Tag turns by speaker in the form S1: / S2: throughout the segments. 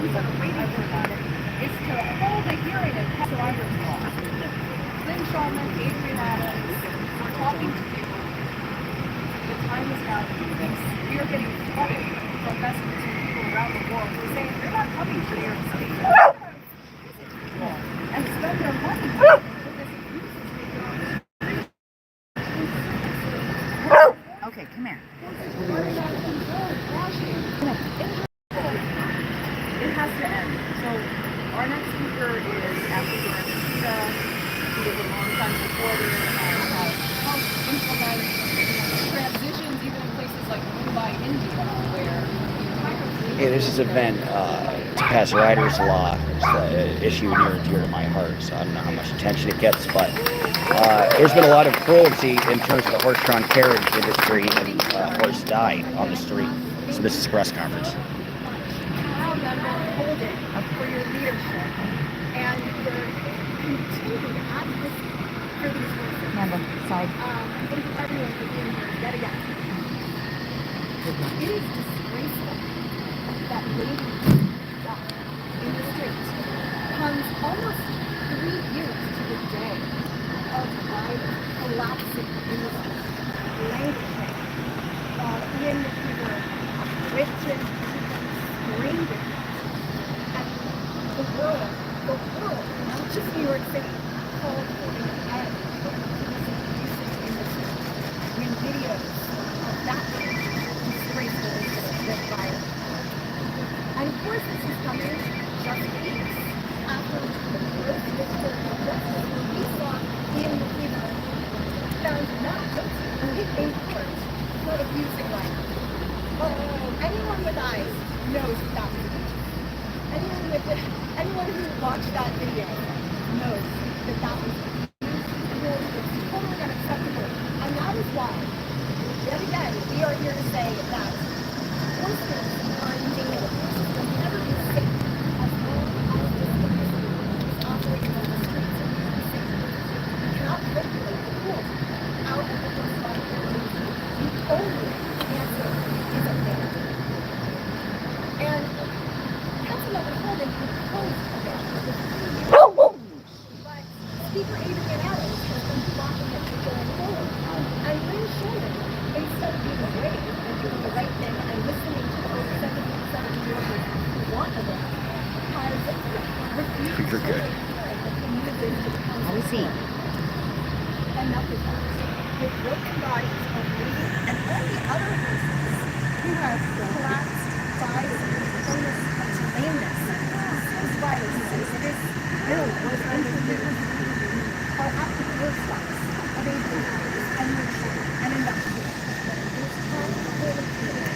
S1: ones that are waiting for that is to hold a hearing and pass survivor's law. Lynn Shulman, Adrian Adams, we're talking to people. The time is now to do this. We are getting flooded from messages from people around the world who are saying they're not coming to New York City. And spend their money for this abuse.
S2: Okay, come here.
S1: It has to end. So our next speaker is African Anita. He is a longtime supporter and has helped implement transitions even in places like Mumbai, India, where
S3: Hey, this is an event to pass rider's law. It's an issue near and dear to my heart, so I don't know how much attention it gets, but there's been a lot of cruelty in terms of the horse-drawn carriage industry, and horse died on the street. So this is a press conference.
S1: How them holding for your leadership and your continued advocacy for these horses.
S2: Remember, side.
S1: Thank you everyone for being here yet again. It is disgraceful that ladies die in the street comes almost 3 years to the day of riders collapsing in the street, languishing in either written, screaming, and the world, not just New York City, called for an end to this abusive industry. When videos of that disgraceful incident viral. And of course this is coming just weeks after the first Minister of Justice we saw in the fever found not guilty in court for abusing rights. Anyone with eyes knows that was abuse. Anyone who watched that video knows that that was abuse. It's totally unacceptable. And that is why, yet again, we are here to say that horses are endangered. Horses will never be safe as long as this industry is operating on the streets of New York City. We cannot regulate the rules out of the horse riding industry. The only answer is a ban. And Councilmember Holden proposed a ban for 3 years. But Speaker Adrian Adams has been blocking it from going forward. And Lynn Shulman, instead of being brave and doing the right thing and listening to the over 70% of New Yorkers who want a ban, has refused to
S3: You're good.
S2: Have a seat.
S1: enough of that. With broken bodies of ladies and all the other horses who have collapsed, died, illness, and lameness. This virus, since this bill was introduced, are at the doorsteps of Adrian Adams and Lynn Shulman and investigators. It's time to hold a hearing.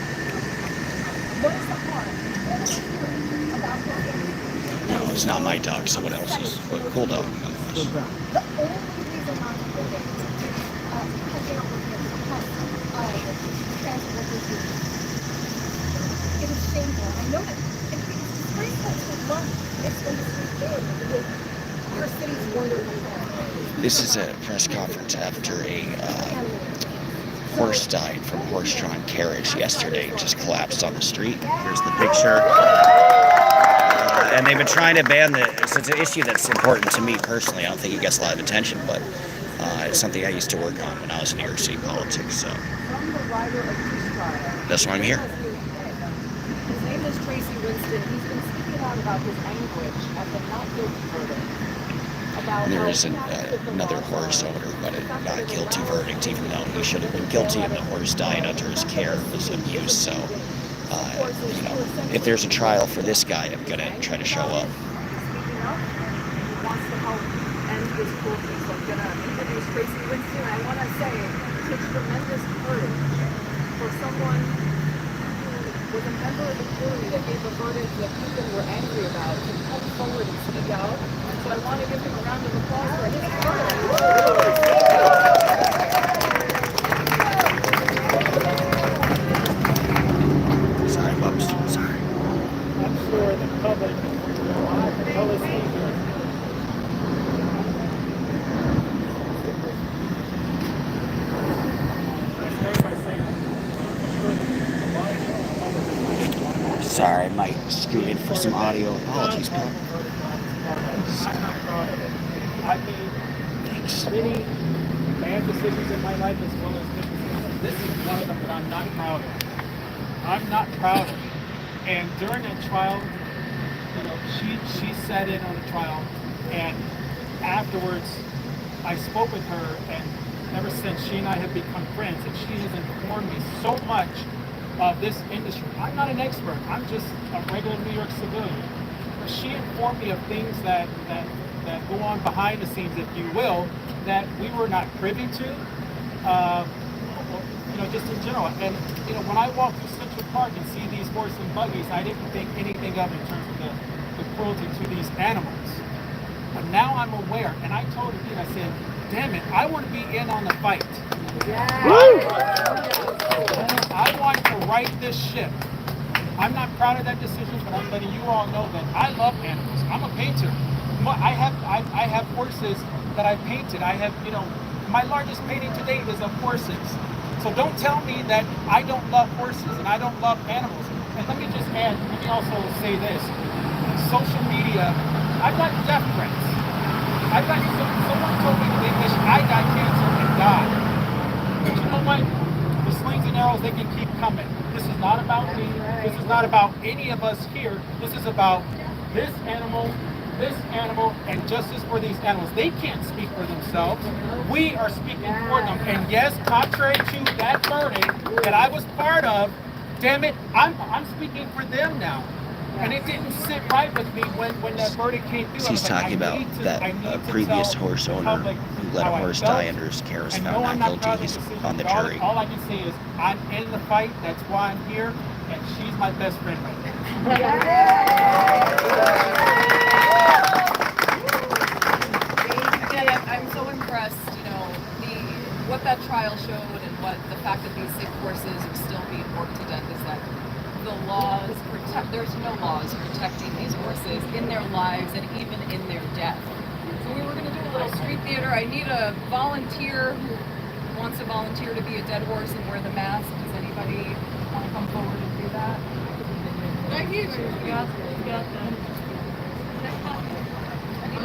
S1: What is the harm in holding a hearing about this issue?
S3: No, it's not my dog, someone else's. But cool dog, nonetheless.
S1: The only reason not to hold it is catching up with the cost of transport issues. It is shameful. I know that it's disgraceful to run this industry with your city's wonderful farm.
S3: This is a press conference after a horse died from horse-drawn carriage yesterday. Just collapsed on the street. Here's the picture. And they've been trying to ban so it's an issue that's important to me personally. I don't think it gets a lot of attention, but it's something I used to work on when I was in New York City politics. So that's why I'm here.
S1: His name is Tracy Winston. He's been speaking out about his anguish at the not guilty verdict.
S3: And there is another horse owner, but a not guilty verdict, even though he should have been guilty and the horse died under his care was abuse. So, if there's a trial for this guy, I'm going to try to show up.
S1: Speaking up, wants to help end this cruelty. So I'm going to introduce Tracy Winston. I want to say it takes tremendous courage for someone who was a member of the jury that gave a verdict that people were angry about to come forward and speak out. So I want to give him a round of applause for his courage.
S3: Sorry, Bubs. Sorry.
S4: I'm sure the public will have to tell us easier.
S3: Sorry, Mike. Scoot in for some audio. Apologies, Paul.
S4: I'm not proud of it. I've made many bad decisions in my life as well as good decisions. This is one of them that I'm not proud of. I'm not proud of it. And during that trial, she sat in on the trial, and afterwards I spoke with her, and ever since she and I have become friends, and she has informed me so much of this industry. I'm not an expert. I'm just a regular New York civilian. But she informed me of things that go on behind the scenes, if you will, that we were not privy to. Just in general. And when I walk through Central Park and see these horse and buggies, I didn't think anything of it in terms of the cruelty to these animals. But now I'm aware, and I told her, I said, damn it, I want to be in on the fight. I want to right this ship. I'm not proud of that decision, but I'm letting you all know that I love animals. I'm a painter. I have horses that I painted. I have, my largest painting to date is of horses. So don't tell me that I don't love horses and I don't love animals. And let me just add, let me also say this. Social media, I've got death threats. Someone told me they wish I got cancer and died. But you know what? The slings and arrows, they can keep coming. This is not about me. This is not about any of us here. This is about this animal, and justice for these animals. They can't speak for themselves. We are speaking for them. And yes, contrary to that verdict that I was part of, damn it, I'm speaking for them now. And it didn't sit right with me when that verdict came through.
S3: He's talking about that previous horse owner who let a horse die under his care was found not guilty. He's on the jury.
S4: All I can say is I'm in the fight. That's why I'm here. And she's my best friend right now.
S5: I'm so impressed, what that trial showed and what the fact that these sick horses are still being worked to death is that there's no laws protecting these horses in their lives and even in their death. So we were going to do a little street theater. I need a volunteer who wants to volunteer to be a dead horse and wear the mask. Does anybody want to come forward and do that?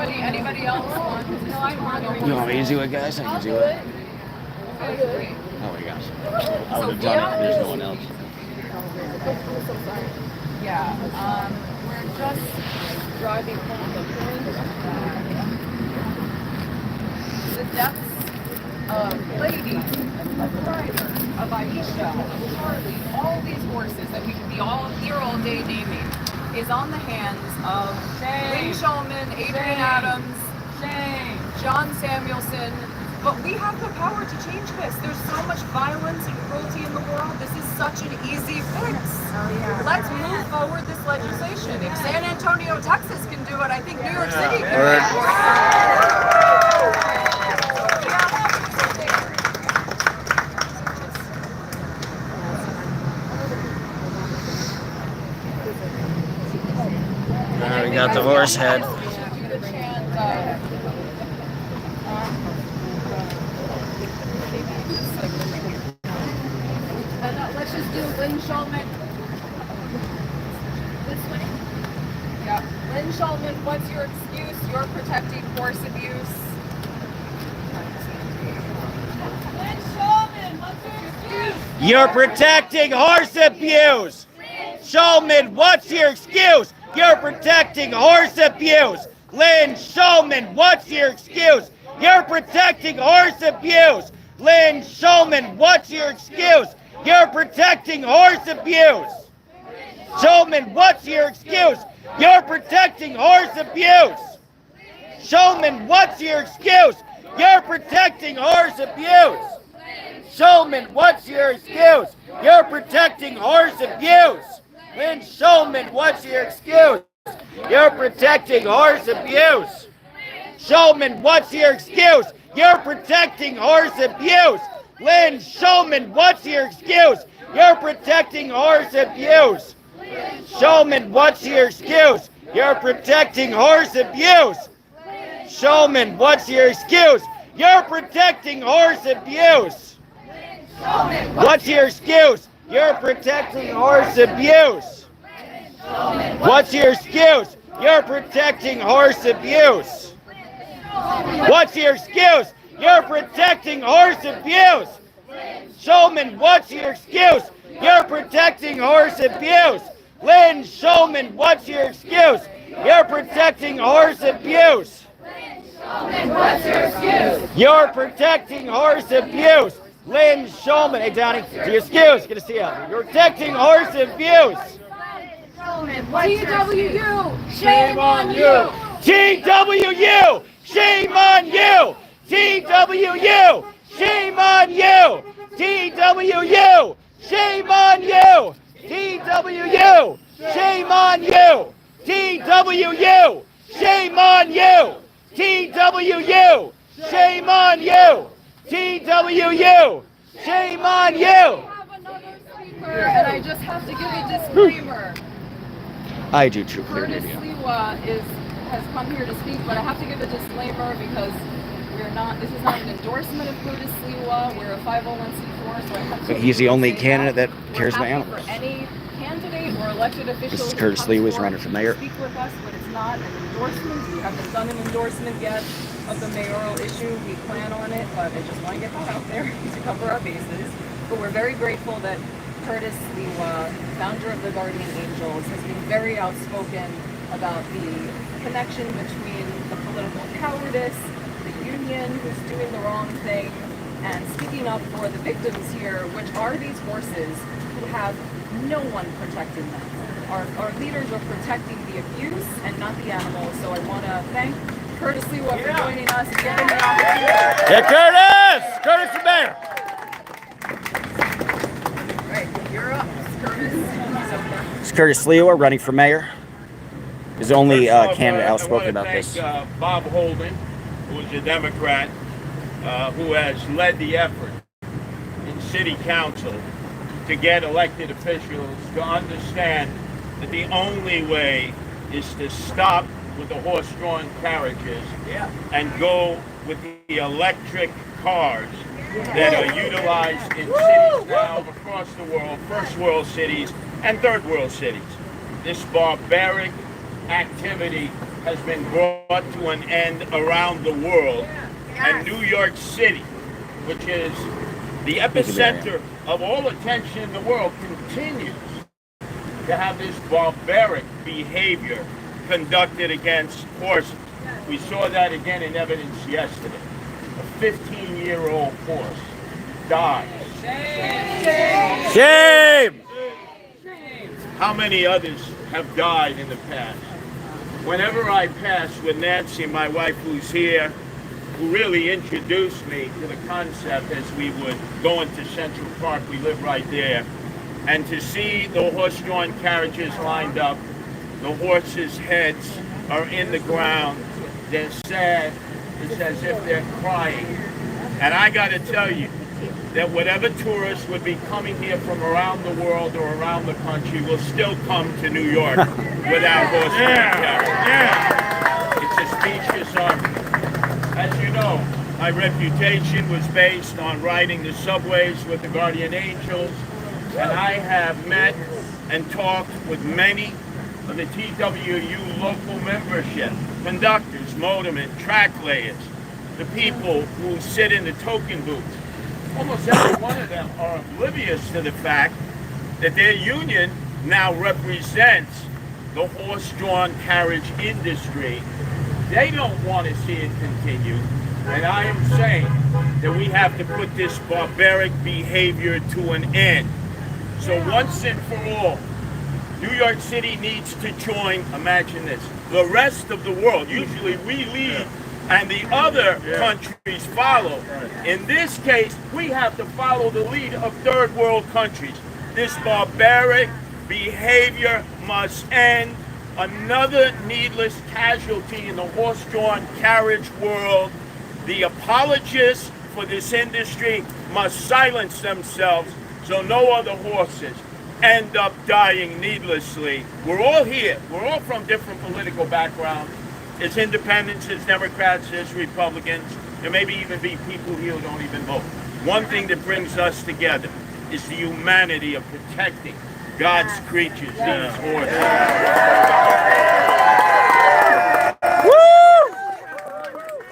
S5: Anybody else want to? No, I'm wondering.
S3: You want me to do it, guys? I can do it.
S5: Okay.
S3: Oh my gosh. I would have done it. There's no one else.
S5: Yeah, we're just driving home the deaths of Lady, of Ryder, of Aisha, of Charlie, all these horses that we could be all here all day naming, is on the hands of Lynn Shulman, Adrian Adams, John Samuelson. But we have the power to change this. There's so much violence and cruelty in the world. This is such an easy fix. Let's move forward this legislation. If San Antonio, Texas can do it, I think New York City can do it.
S3: We got the horse head.
S5: Let's just do Lynn Shulman. This way. Yeah. Lynn Shulman, what's your excuse? You're protecting horse abuse. Lynn Shulman, what's your excuse?
S3: You're protecting horse abuse. Shulman, what's your excuse? You're protecting horse abuse. Lynn Shulman, what's your excuse? You're protecting horse abuse. Lynn Shulman, what's your excuse? You're protecting horse abuse. Shulman, what's your excuse? You're protecting horse abuse. Shulman, what's your excuse? You're protecting horse abuse. Shulman, what's your excuse? You're protecting horse abuse. Lynn Shulman, what's your excuse? You're protecting horse abuse. Shulman, what's your excuse? You're protecting horse abuse. Lynn Shulman, what's your excuse? You're protecting horse abuse. Shulman, what's your excuse? You're protecting horse abuse. Shulman, what's your excuse? You're protecting horse abuse. What's your excuse? You're protecting horse abuse. What's your excuse? You're protecting horse abuse. What's your excuse? You're protecting horse abuse. Shulman, what's your excuse? You're protecting horse abuse. Lynn Shulman, what's your excuse? You're protecting horse abuse.
S5: What's your excuse?
S3: You're protecting horse abuse. Lynn Shulman. Hey, Donnie, to your excuse. Good to see you. You're protecting horse abuse.
S5: TWU, shame on you.
S3: TWU, shame on you. TWU, shame on you. TWU, shame on you. TWU, shame on you. TWU, shame on you. TWU, shame on you. TWU, shame on you.
S5: Have another speaker, and I just have to give a disclaimer.
S3: I do too, clear
S5: Curtis
S3: media.
S5: Lewa has come here to speak, but I have to give a disclaimer because this is not an endorsement of Curtis Lewa. We're a 501c4, so I have to.
S3: He's the only
S5: say
S3: candidate that
S5: We're
S3: cares about
S5: happy
S3: animals.
S5: For any candidate or elected official.
S3: This is
S5: who
S3: Curtis
S5: comes
S3: Lewa, who's
S5: forward
S3: running for mayor.
S5: to Speak with us, but it's not an endorsement. We haven't done an endorsement yet of the mayoral issue. We plan on it, but I just want to get that out there to cover our bases. But we're very grateful that Curtis Lewa, founder of the Guardian Angels, has been very outspoken about the connection between the political cowardice, the union who's doing the wrong thing, and speaking up for the victims here, which are these horses who have no one protecting them. Our leaders are protecting the abuse and not the animals. So I want to thank Curtis Lewa for joining us and getting the opportunity.
S3: Hey, Curtis! Curtis the mayor!
S5: Right, you're up, Curtis. He's over.
S3: It's Curtis Lewa running for mayor. He's the only candidate outspoken about this.
S6: Bob Holden, who is a Democrat, who has led the effort in city council to get elected officials to understand that the only way is to stop with the horse-drawn carriages and go with the electric cars that are utilized in cities now across the world, first world cities and third world cities. This barbaric activity has been brought to an end around the world, and New York City, which is the epicenter of all attention in the world, continues to have this barbaric behavior conducted against horses. We saw that again in evidence yesterday. A 15-year-old horse died.
S3: Shame!
S6: How many others have died in the past? Whenever I pass with Nancy, my wife who's here, who really introduced me to the concept as we would go into Central Park, we live right there, and to see the horse-drawn carriages lined up, the horses' heads are in the ground, they're sad, it's as if they're crying. And I gotta tell you, that whatever tourists would be coming here from around the world or around the country will still come to New York without horseback carriage. It's a specious argument. As you know, my reputation was based on riding the subways with the Guardian Angels, and I have met and talked with many of the TWU local membership, conductors, motormen, track layers, the people who sit in the token booths. Almost every one of them are oblivious to the fact that their union now represents the horse-drawn carriage industry. They don't want to see it continue, and I am saying that we have to put this barbaric behavior to an end. So once and for all, New York City needs to join, imagine this, the rest of the world. Usually we lead and the other countries follow. In this case, we have to follow the lead of third world countries. This barbaric behavior must end. Another needless casualty in the horse-drawn carriage world. The apologists for this industry must silence themselves so no other horses end up dying needlessly. We're all here. We're all from different political backgrounds. As independents, as Democrats, as Republicans. There may even be people here who don't even vote. One thing that brings us together is the humanity of protecting God's creatures, these horses.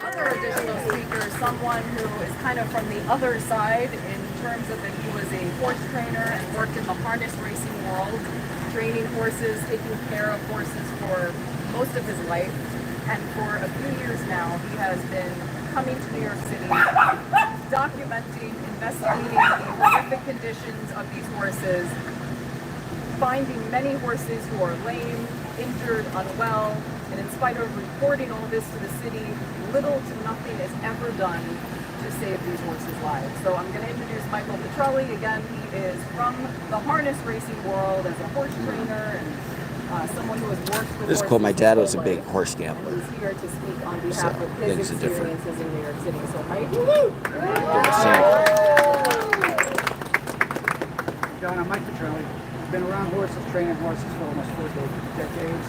S5: Other additional speakers, someone who is kind of from the other side in terms of that he was a horse trainer and worked in the harness racing world, training horses, taking care of horses for most of his life. And for a few years now, he has been coming to New York City, documenting, investigating the horrific conditions of these horses, finding many horses who are lame, injured, unwell, and in spite of reporting all this to the city, little to nothing is ever done to save these horses' lives. So I'm going to introduce Michael Petrelli. Again, he is from the harness racing world as a horse trainer and someone who has worked with
S3: This is
S5: horses
S3: cool. My dad was a
S5: his
S3: big
S5: whole
S3: horse
S5: life.
S3: gambler.
S5: And he's here to speak on behalf
S3: So,
S5: of
S3: things
S5: his
S3: are different.
S5: experiences in New York City. So Mike,
S7: John, I'm Mike Petrelli. I've been around horses, training horses for almost 4 decades.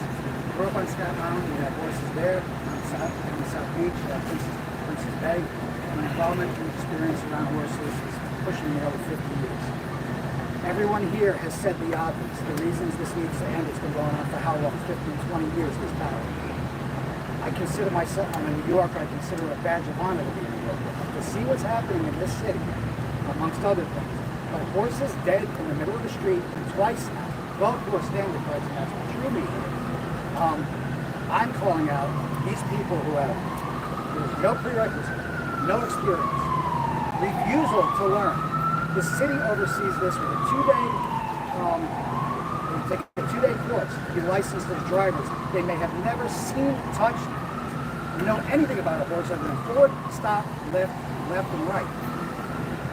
S7: Grew up on Staten Island. We have horses there in the South Beach, Princess Bay. My involvement and experience around horses is pushing me over 50 years. Everyone here has said the obvious. The reasons this needs to end, it's been going on for how long? 15, 20 years, this battle. I consider myself, I'm a New Yorker, I consider it a badge of honor to be a New Yorker. To see what's happening in this city, amongst other things. But horses dead in the middle of the street, twice now, both who are standard birds, and that's the true meaning. I'm calling out these people who have no prerequisite, no experience, refusal to learn. The city oversees this with a 2-day, they take a 2-day course to be licensed as drivers. They may have never seen, touched, know anything about a horse other than forward, stop, lift, left, and right.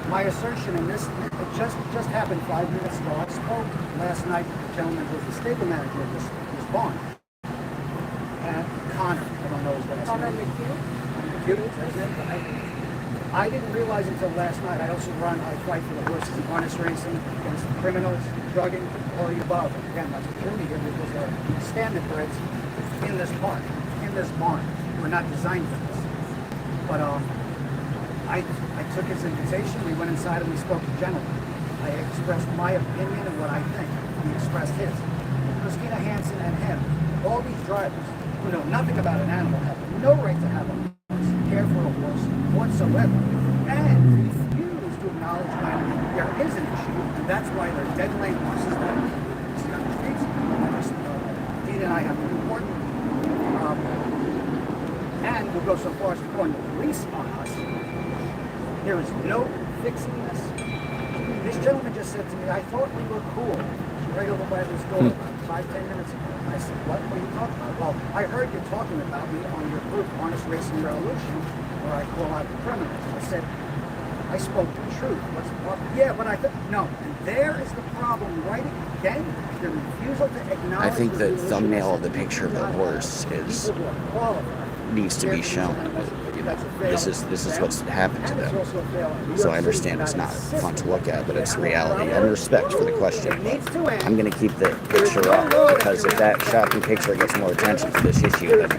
S7: My assertion in this, it just happened 5 minutes ago. I spoke last night to the gentleman who was the stable manager of this barn. Connor, I don't know his last name. McHugh. I didn't realize until last night, I also I fight for the horses in harness racing, against criminals, drugging, all the above. And again, that's what drew me here because they're standard breds in this park, in this barn. We're not designed for this. But I took his invitation, we went inside and we spoke to gentlemen. I expressed my opinion and what I think. He expressed his. Christina Hansen and him, all these drivers who know nothing about an animal have no right to have a horse, care for a horse whatsoever, and refuse to acknowledge when there is an issue, and that's why they're dead lame horses that see on the streets. Dean and I have to report them. And we'll go so far as to calling the police on us. There is no fixing this. This gentleman just said to me, I thought we were cool. Right over by this door, 5-10 minutes ago. I said, what are you talking about? Well, I heard you talking about me on your group, Honest Racing Revolution, where I call out the criminals. I said, I spoke the truth. What's the problem? Yeah, but I thought, no. And there is the problem right again. The refusal to acknowledge.
S3: I think the thumbnail of the picture of the horse is needs to be shown. You know, this is what's happened to them. So I understand it's not fun to look at, but it's reality. And respect for the question. But I'm going to keep the picture up because if that shocking picture gets more attention to this issue, then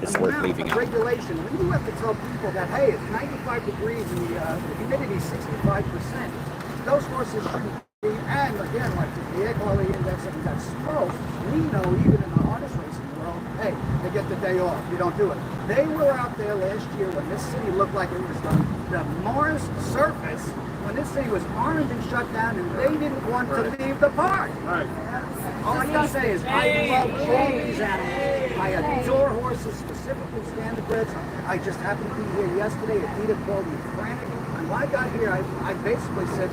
S3: it's worth leaving out.
S7: Regulation. When you have to tell people that, hey, it's 95 degrees and the humidity is 65%, those horses shouldn't be. And again, like the air quality index and that smoke, we know even in the harness racing world, hey, they get the day off. You don't do it. They were out there last year when this city looked like it was the Mars surface, when this city was armed and shut down, and they didn't want to leave the park. Right. All I can say is I love all these animals. I adore horses, specifically standard breds. I just happened to be here yesterday. Adita called me frantic. And when I got here, I basically said,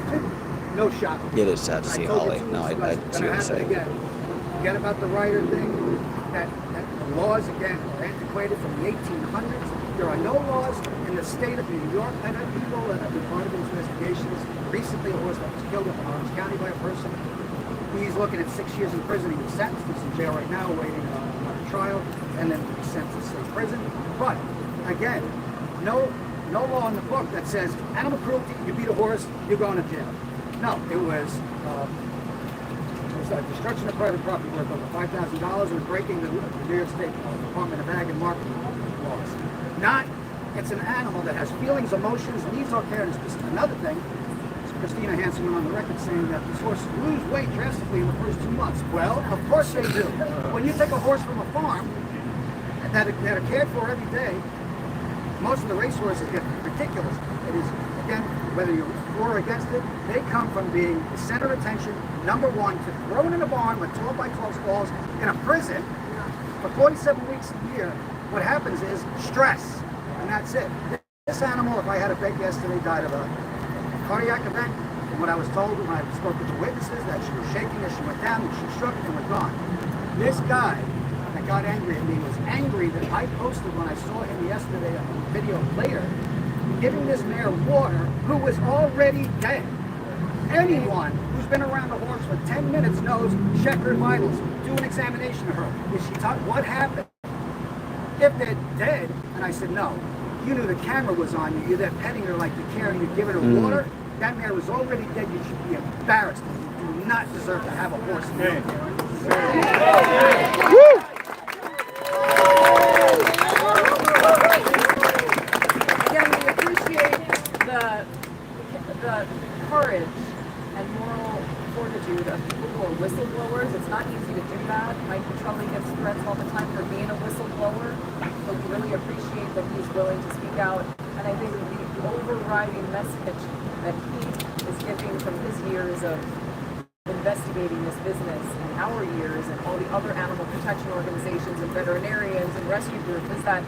S7: no shot.
S3: It is sad to see Holly. No, I see what you're saying.
S7: Forget about the rider thing. That the laws, again, are antiquated from the 1800s. There are no laws in the state of New York. I know people that have been part of investigations. Recently, a horse that was killed in Orange County by a person. He's looking at 6 years in prison. He was sentenced. He's in jail right now, waiting on a trial, and then he's sentenced to prison. But again, no law in the book that says animal cruelty. You beat a horse, you're going to jail. No, it was destruction of private property worth over $5,000 and breaking the New York State Department of Ag and Marketing laws. Not, it's an animal that has feelings, emotions, needs our care. And another thing, Christina Hansen went on the record saying that these horses lose weight drastically in the first 2 months. Well, of course they do. When you take a horse from a farm that are cared for every day, most of the race horses get ridiculous. It is, again, whether you're for or against it, they come from being the center of attention, number one, to thrown in a barn with 12 by 12 stalls in a prison for 47 weeks a year. What happens is stress, and that's it. This animal, if I had a bet yesterday, died of a cardiac event. And what I was told when I spoke with the witnesses, that she was shaking as she went down, and she shook and was gone. This guy that got angry at me was angry that I posted when I saw him yesterday a video later, giving this mare water who was already dead. Anyone who's been around a horse for 10 minutes knows, check her vitals, do an examination of her. Is she taught what happened? If they're dead, and I said, no, you knew the camera was on you, you're there petting her like you care, and you're giving her water, that mare was already dead, you should be embarrassed. You do not deserve to have a horse named.
S5: Again, we appreciate the courage and moral fortitude of people who are whistleblowers. It's not easy to do that. Mike Petrelli gets threats all the time for being a whistleblower, but we really appreciate that he's willing to speak out. And I think the overriding message that he is giving from his years of investigating this business and our years and all the other animal protection organizations and veterinarians and rescue groups is that,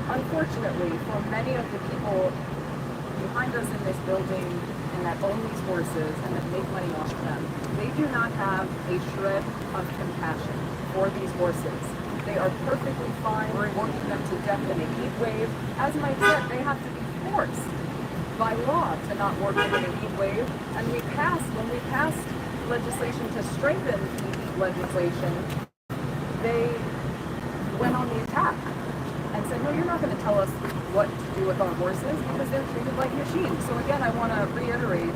S5: unfortunately, for many of the people behind us in this building and that own these horses and that make money off of them, they do not have a shred of compassion for these horses. They are perfectly fine working them to death in a heat wave. As Mike said, they have to be forced by law to not work in a heat wave. And when we passed legislation to strengthen the heat legislation, they went on the attack and said, no, you're not going to tell us what to do with our horses because they're treated like machines. So again, I want to reiterate,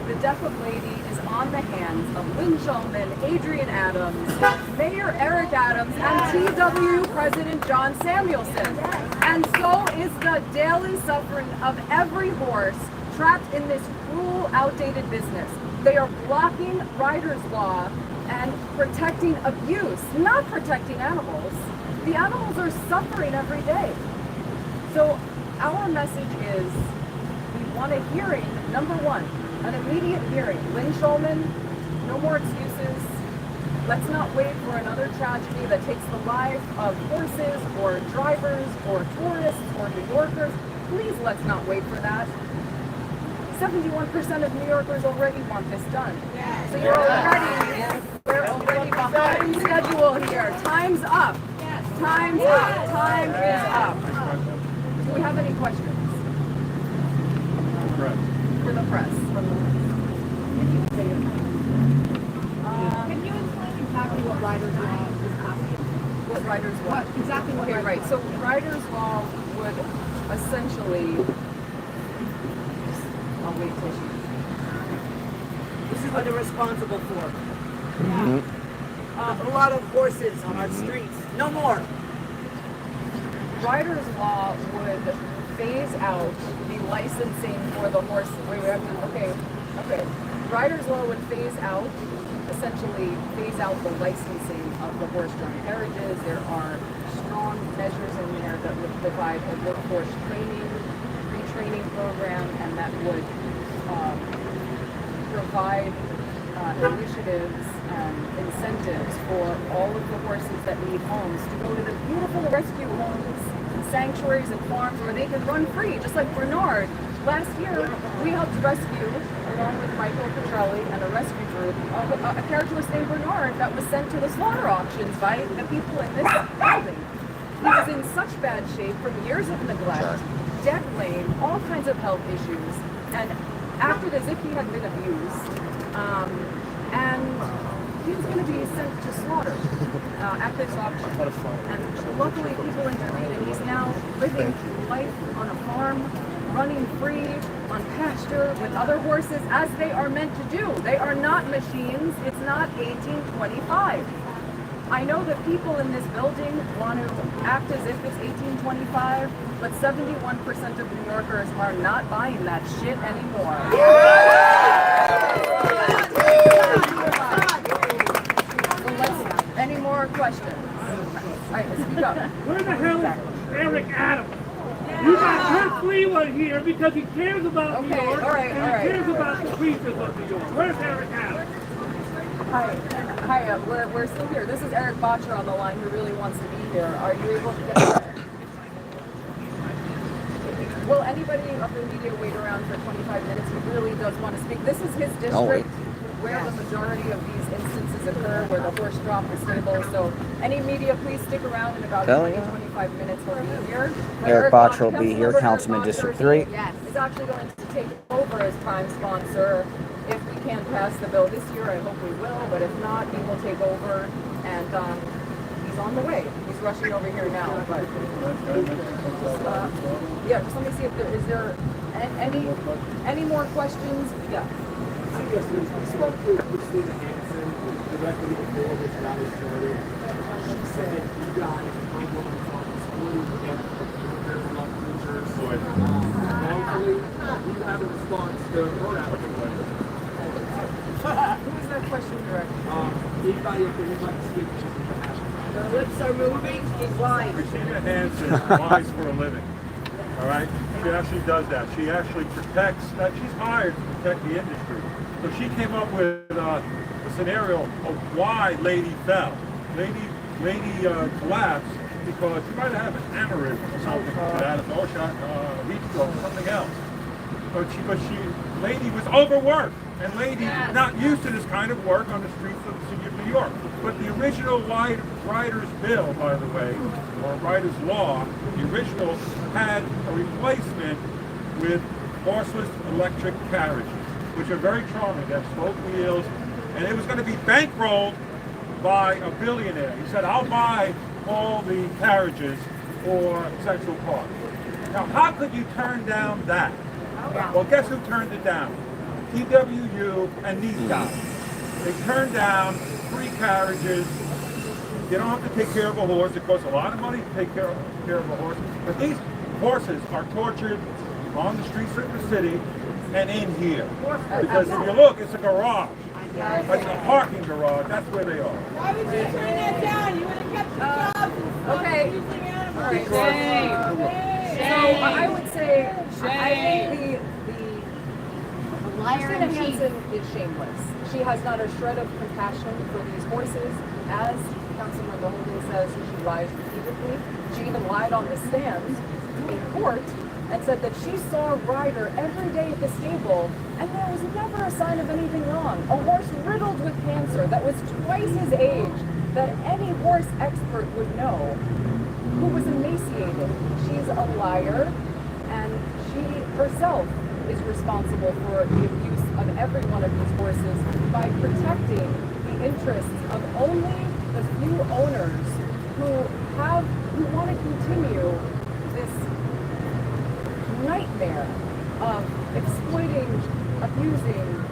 S5: the death of Lady is on the hands of Lynn Shulman, Adrian Adams, Mayor Eric Adams, and TW President John Samuelson. And so is the daily suffering of every horse trapped in this cruel, outdated business. They are blocking riders' law and protecting abuse, not protecting animals. The animals are suffering every day. So our message is we want a hearing, number one, an immediate hearing. Lynn Shulman, no more excuses. Let's not wait for another tragedy that takes the life of horses or drivers or tourists or New Yorkers. Please, let's not wait for that. 71% of New Yorkers already want this done. So we're already behind schedule here. Time's up. Time's up. Time is up. Do we have any questions? For the press.
S1: Can you explain exactly what Riders Law is asking?
S5: What Riders Law?
S1: Exactly what
S5: Okay, right. So Riders Law would essentially... I'll wait till she...
S8: This is what they're responsible for. A lot of horses on our streets. No more.
S5: Riders Law would phase out the licensing for the horse. Okay. Riders Law would essentially phase out the licensing of the horse-drawn carriages. There are strong measures in there that would provide a workforce training, retraining program, and that would provide initiatives and incentives for all of the horses that need homes to go to the beautiful rescue homes, sanctuaries and farms where they can run free, just like Bernard. Last year, we helped rescue, along with Michael Petrelli and a rescue group, a carriage named Bernard that was sent to the slaughter auctions by the people in this building. He was in such bad shape from years of neglect, dead lame, all kinds of health issues, and acted as if he had been abused. And he was going to be sent to slaughter at this auction. And luckily people intervened, and he's now living life on a farm, running free on pasture with other horses as they are meant to do. They are not machines. It's not 1825. I know that people in this building want to act as if it's 1825, but 71% of New Yorkers are not buying that shit anymore. Any more questions? All right, let's speak up.
S9: Where the hell is Eric Adams? You got Kurt Fleetwood here because he cares about New York
S5: all right.
S9: and he cares about the creatures of New York. Where's Eric Adams?
S5: Hi, we're still here. This is Eric Botcher on the line who really wants to be here. Are you able to get Will anybody of the media wait around for 25 minutes? He really does want to speak. This is his district where the majority of these instances occur, where the horse dropped the stable. So any media, please stick around in about 20-25 minutes. He'll be here.
S3: Eric Botcher will be here, Councilman District 3.
S5: Yes. Is actually going to take over as prime sponsor. If we can pass the bill this year, I hope we will, but if not, he will take over, and he's on the way. He's rushing over here now. But yeah, just let me see if there any more questions? Yeah.
S10: I guess we spoke to Christina Hansen, directly before this rally started. She said you guys might want to talk to school and prepare for love teachers. Hopefully, you have a response to her application.
S5: Who is that question directed?
S10: Anybody up there who'd like to speak?
S8: The lips are moving, he's lying.
S11: Christina Hansen lies for a living. All right? She actually does that. She actually protects, she's hired to protect the industry. So she came up with a scenario of why Lady fell. Lady collapsed because she might have an aneurysm or something like that, a ball shot, heat stroke, something else. But Lady was overworked, and Lady not used to this kind of work on the streets of the city of New York. But the original Rider's Bill, by the way, or Rider's Law, the original had a replacement with horseless electric carriages, which are very charming. They have spoke wheels, and it was going to be bankrolled by a billionaire. He said, I'll buy all the carriages for Central Park. Now, how could you turn down that? Well, guess who turned it down? TWU and these guys. They turned down free carriages. You don't have to take care of a horse. It costs a lot of money to take care of a horse. But these horses are tortured on the streets of the city and in here. Because if you look, it's a garage. Like a parking garage. That's where they are.
S8: Why would you turn that down? You would have kept the jobs and
S5: Okay.
S8: using animals.
S5: All right. So I would say, I think Christina Hansen is shameless. She has not a shred of compassion for these horses. As Councilman Mahoney says, she lies repeatedly. She even lied on the stand in court and said that she saw a rider every day at the stable and there was never a sign of anything wrong. A horse riddled with cancer that was twice his age, that any horse expert would know, who was emaciated. She's a liar, and she herself is responsible for the abuse of every one of these horses by protecting the interests of only the few owners who want to continue this nightmare of exploiting, abusing,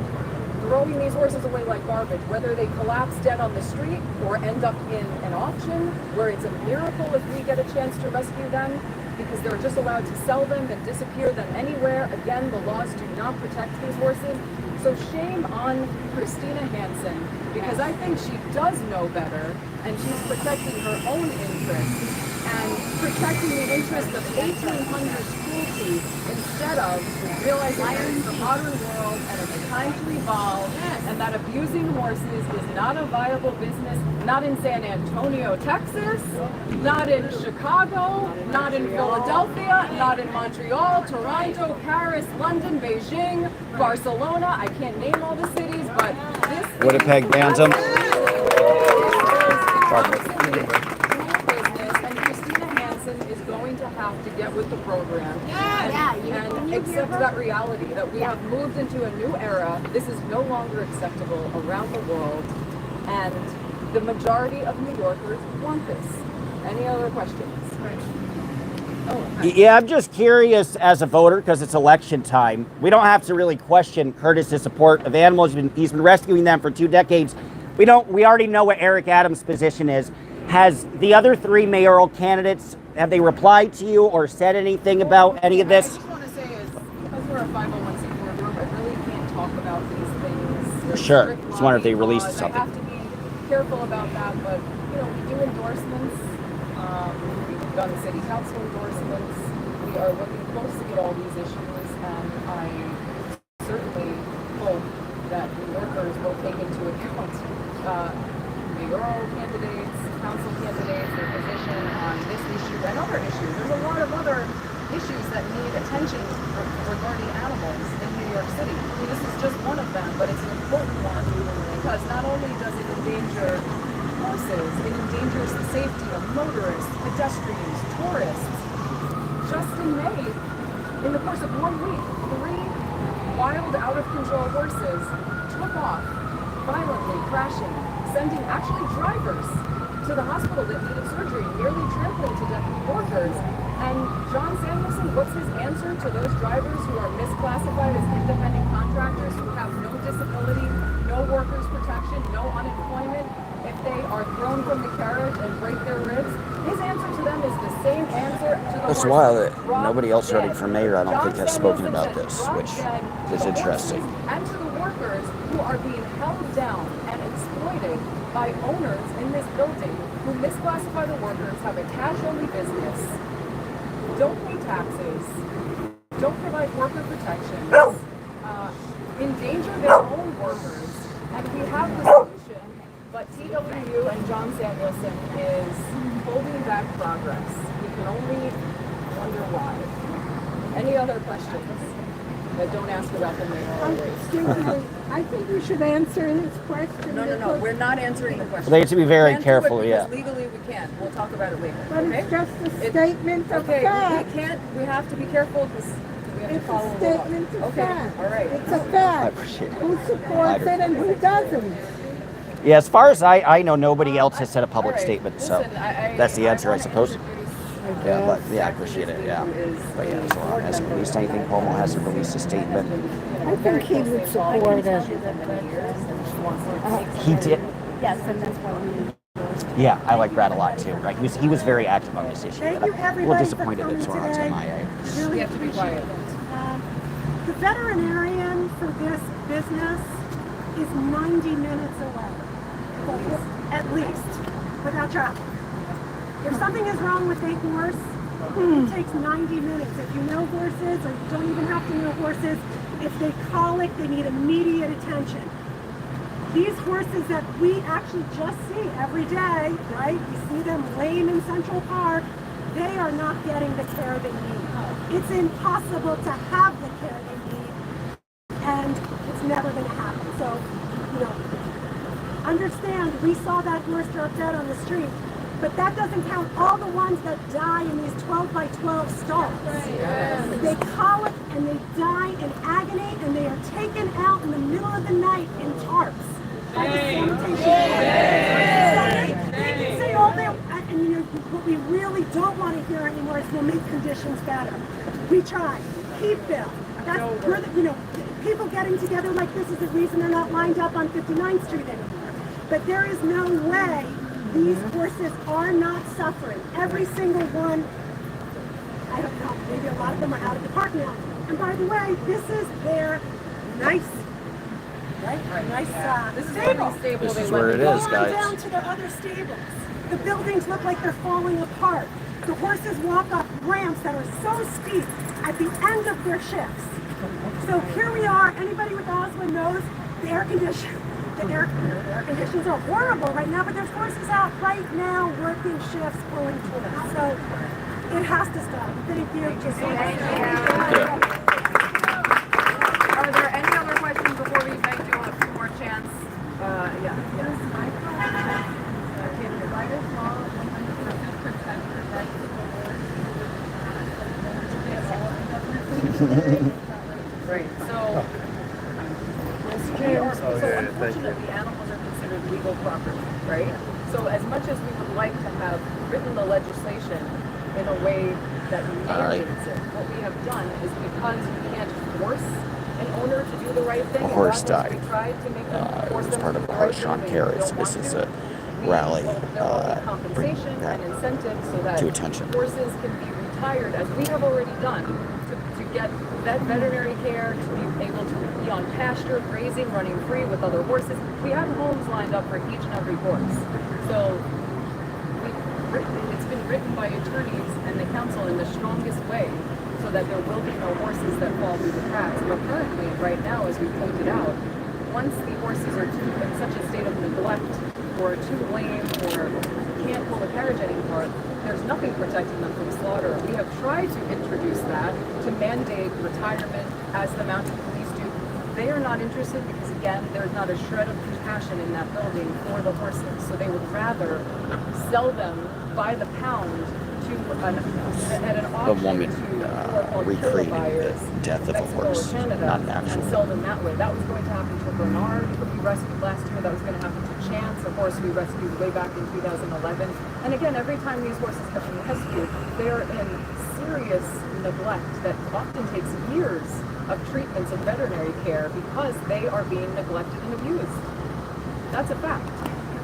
S5: throwing these horses away like garbage, whether they collapse dead on the street or end up in an auction where it's a miracle if we get a chance to rescue them, because they're just allowed to sell them and disappear them anywhere. Again, the laws do not protect these horses. So shame on Christina Hansen, because I think she does know better, and she's protecting her own interests and protecting the interests of 1,800 school kids instead of realizing that it's the modern world and it's time to evolve, and that abusing horses is not a viable business, not in San Antonio, Texas, not in Chicago, not in Philadelphia, not in Montreal, Toronto, Paris, London, Beijing, Barcelona. I can't name all the cities, but this
S3: Winnipeg bans them.
S5: Is going to have to get with the program and accept that reality that we have moved into a new era. This is no longer acceptable around the world, and the majority of New Yorkers want this. Any other questions?
S3: Yeah, I'm just curious as a voter, because it's election time. We don't have to really question Curtis's support of animals. He's been rescuing them for 2 decades. We already know what Eric Adams' position is. Has the other 3 mayoral candidates, have they replied to you or said anything about any of
S5: I
S3: this?
S5: just want to say is, because we're a 501c4 group, I really can't talk about these things. There's
S3: Sure.
S5: strict
S3: Just wonder if they
S5: lobbying
S3: released
S5: laws.
S3: something.
S5: I have to be careful about that, but we do endorsements. We've done city council endorsements. We are looking close to get all these issues, and I certainly hope that the workers will take into account mayoral candidates, council candidates, their position on this issue and other issues. There's a lot of other issues that need attention regarding animals in New York City. This is just one of them, but it's an important one because not only does it endanger horses, it endangers the safety of motorists, pedestrians, tourists. Just in May, in the course of 1 week, 3 wild, out-of-control horses took off, violently crashing, sending actually drivers to the hospital that needed surgery, nearly trampling to death workers. And John Samuelson, what's his answer to those drivers who are misclassified as independent contractors, who have no disability, no workers' protection, no unemployment, if they are thrown from the carriage and break their ribs? His answer to them is the same answer to the
S3: It's
S5: horses.
S3: wild that
S5: Drop
S3: nobody else running
S5: dead.
S3: for mayor, I don't
S5: John
S3: think, has spoken
S5: Samuelson
S3: about
S5: said,
S3: this,
S5: "Drop
S3: which
S5: dead to
S3: is
S5: the
S3: interesting.
S5: horses and to the workers who are being held down and exploited by owners in this building who misclassify the workers, have a cash-only business, don't pay taxes, don't provide worker protections, endanger their own workers, and we have the solution, but TWU and John Samuelson is holding back progress. We can only wonder why. Any other questions that don't ask about the mayoral?
S1: I think we should answer this question.
S5: No, we're not answering the question.
S3: They have to be very
S5: Can't do
S3: careful,
S5: it
S3: yeah.
S5: because legally we can. We'll talk about it later.
S1: But
S5: okay?
S1: it's just a statement of
S5: Okay,
S1: fact.
S5: we have to be careful because we have to
S1: It's
S5: follow
S1: a
S5: the law.
S1: statement of
S5: Okay,
S1: fact.
S5: all right.
S1: It's a
S3: I
S1: fact.
S3: appreciate it.
S1: Who supports it and who doesn't?
S3: Yeah, as far as I know, nobody else has said a public
S5: All right.
S3: statement, so
S5: Listen,
S3: that's the answer, I
S5: wanna
S3: suppose.
S5: introduce
S3: Yeah, but yeah, I appreciate it. Yeah, but yeah, so long hasn't released anything. Cuomo hasn't released a statement.
S1: I think he would support it.
S3: He did.
S2: Yes, and that's why we.
S3: Yeah, I like Brad a lot too. Right, he was very active on this issue.
S1: Thank
S3: but
S1: you,
S3: I'm a little
S1: everybody, for
S3: disappointed that
S1: coming
S3: Soran's
S1: today.
S3: MIA.
S1: Really
S5: You have to be quiet.
S1: The veterinarian for this business is 90 minutes away, at least, without traffic. If something is wrong with a horse, it takes 90 minutes. If you know horses, or you don't even have to know horses, if they colic, they need immediate attention. These horses that we actually just see every day, right? We see them lame in Central Park. They are not getting the care they need. It's impossible to have the care they need, and it's never going to happen. So, understand, we saw that horse drop dead on the street, but that doesn't count all the ones that die in these 12 by 12 stalls. They colic and they die in agony, and they are taken out in the middle of the night in tarps by the sanitation. They can say all they, and what we really don't want to hear anymore is we'll make conditions better. We try. Keep Bill. That's where people getting together like this is the reason they're not lined up on 59th Street anymore. But there is no way these horses are not suffering. Every single one, I don't know, maybe a lot of them are out of the park now. And by the way, this is their nice
S5: This is
S1: stable.
S5: the stable
S3: This
S5: they
S3: is
S5: let
S3: where
S5: me
S3: it
S5: go.
S3: is,
S1: Go on
S3: guys.
S1: down to the other stables. The buildings look like they're falling apart. The horses walk up ramps that are so steep at the end of their shifts. So here we are. Anybody with asthma knows the air conditions are horrible right now, but there's horses out right now working shifts, pulling tools. So it has to stop. Thank you.
S5: Are there any other questions before we make you a few more chance? Yes. Right. So unfortunately, animals are considered legal property, right? So as much as we would like to have written the legislation in a way that mandates it, what we have done is because we can't force an owner to do the right thing.
S3: A horse
S5: and God knows
S3: died.
S5: we tried to make them force
S3: It was
S5: them
S3: part
S5: to
S3: of
S5: do
S3: a
S5: the right
S3: horse-drawn
S5: thing,
S3: carriage.
S5: and they
S3: This
S5: don't
S3: is
S5: want
S3: a
S5: to.
S3: rally.
S5: There will be
S3: Bring
S5: compensation
S3: that
S5: and incentives so that
S3: to attention.
S5: horses can be retired, as we have already done, to get veterinary care, to be able to be on pasture, grazing, running free with other horses. We have homes lined up for each and every horse. So it's been written by attorneys and the council in the strongest way so that there will be no horses that fall through the cracks. But currently, right now, as we pointed out, once the horses are in such a state of neglect or too lame or can't pull a carriage anymore, there's nothing protecting them from slaughter. We have tried to introduce that to mandate retirement as the mounted police do. They are not interested because, again, there's not a shred of compassion in that building for the horses. So they would rather sell them by the pound to at an
S3: The
S5: auction
S3: woman
S5: to
S3: recreating
S5: buyers,
S3: the death of a
S5: Mexico or
S3: horse,
S5: Canada,
S3: not an actual.
S5: and sell them that way. That was going to happen to Bernard, who we rescued last year. That was going to happen to Chance, a horse we rescued way back in 2011. And again, every time these horses have been rescued, they are in serious neglect that often takes years of treatments and veterinary care because they are being neglected and abused. That's a fact.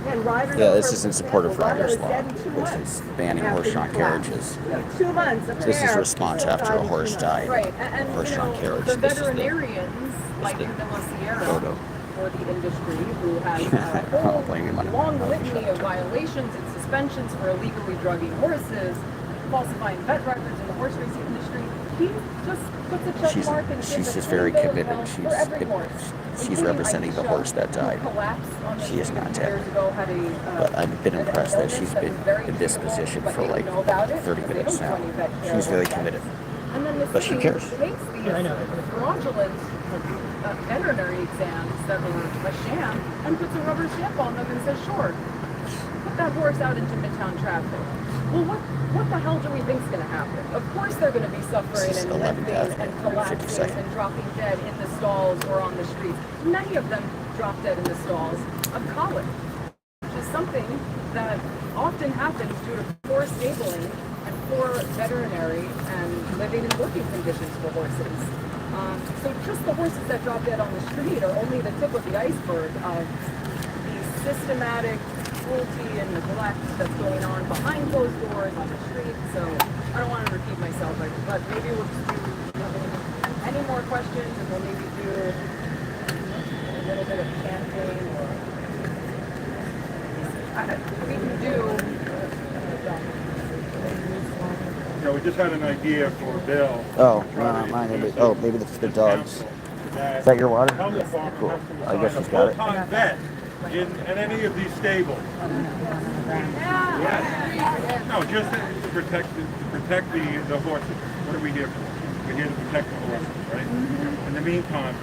S8: And riders
S3: Yeah,
S8: are,
S3: this is in support of
S8: a rider
S3: riders'
S8: is
S3: law,
S8: dead in 2
S3: which
S8: months.
S3: is banning
S8: After
S3: horse-drawn
S8: he crashed.
S3: carriages.
S8: 2 months.
S3: This is a response after a horse died.
S5: Right, and
S3: Horse-drawn carriage.
S5: the
S3: This is
S5: veterinarians, like in the Sierra,
S3: photo.
S5: for the industry, who has
S3: I
S5: a
S3: don't
S5: whole
S3: blame him on
S5: long
S3: that.
S5: litany of violations and suspensions for illegally drugging horses, falsifying vet records in the horse racing industry. He just puts a check mark and
S3: She's
S5: gives a
S3: just very
S5: clean bill of
S3: committed.
S5: health for every horse,
S3: She's
S5: including
S3: representing the
S5: Aisha,
S3: horse that
S5: who
S3: died.
S5: collapsed on the
S3: She is
S5: street a
S3: not
S5: few
S3: dead.
S5: years ago, had a,
S3: But I've been
S5: an
S3: impressed that
S5: illness
S3: she's
S5: that
S3: been
S5: was very
S3: in this
S5: treatable,
S3: position
S5: but
S3: for
S5: they
S3: like
S5: didn't know about it
S3: 30
S5: because they
S3: minutes
S5: don't
S3: now.
S5: do any vet care
S3: She's very
S5: about
S3: committed.
S5: that. And then the
S3: But she
S5: city
S3: cares.
S5: makes these fraudulent veterinary exams that are a sham and puts a rubber stamp on them and says, sure, put that horse out into midtown traffic. Well, what the hell do we think is going to happen? Of course they're going to be suffering
S3: This is
S5: and
S3: 11
S5: limping
S3: death
S5: and
S3: in 50
S5: collapsing
S3: seconds.
S5: and dropping dead in the stalls or on the streets. Many of them drop dead in the stalls of colic, which is something that often happens due to poor stabling and poor veterinary and living and working conditions for horses. So just the horses that drop dead on the street are only the tip of the iceberg of the systematic cruelty and neglect that's going on behind closed doors on the street. So I don't want to repeat myself, but maybe we'll just do any more questions and we'll maybe do a little bit of campaign or we can do.
S11: Yeah, we just had an idea for a bill.
S3: Oh, no, not mine. Maybe it's the dogs. Is that your water? Cool. I guess she's got it.
S11: Full-time vet in any of these stables. Yeah. No, just to protect the horses. What are we here for? We're here to protect the horses, right? In the meantime,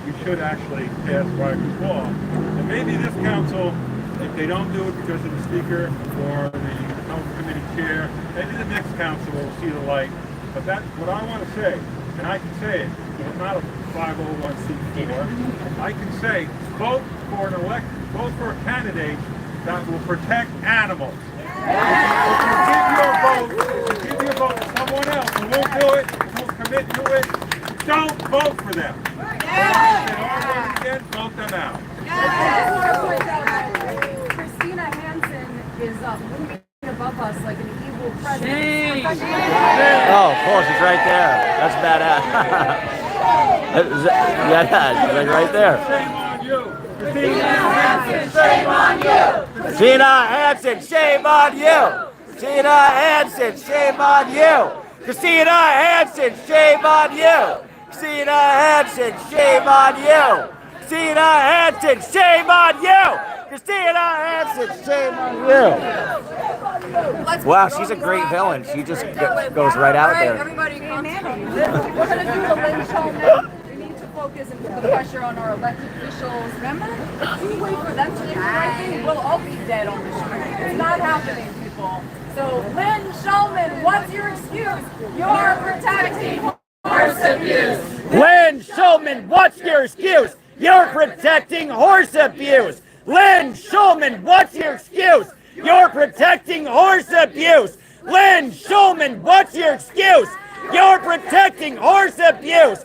S11: we should actually pass Riders' Law. And maybe this council, if they don't do it because of the speaker or the health committee chair, maybe the next council will see the light. But that's what I want to say, and I can say it. I'm not a 501c4. I can say vote for a candidate that will protect animals. If you give your vote to someone else who won't do it, who won't commit to it, don't vote for them. Vote them out.
S5: Christina Hansen is moving above us like an evil presence.
S3: Oh, cool. She's right there. That's badass. Yeah, she's like right there.
S11: Shame on you.
S3: Tina Hansen, shame on you. Tina Hansen, shame on you. Christina Hansen, shame on you. Christina Hansen, shame on you. Christina Hansen, shame on you. Christina Hansen, shame on you. Wow, she's a great villain. She just goes right out there.
S5: Everybody concentrate. We're going to do the Lynn Shulman. We need to focus and put the pressure on our elected officials. Remember? If we wait for them to do the right thing, we'll all be dead on the street. It's not happening, people. So, Lynn Shulman, what's your excuse? You're protecting horse abuse.
S3: Lynn Shulman, what's your excuse? You're protecting horse abuse. Lynn Shulman, what's your excuse? You're protecting horse abuse. Lynn Shulman, what's your excuse? You're protecting horse abuse.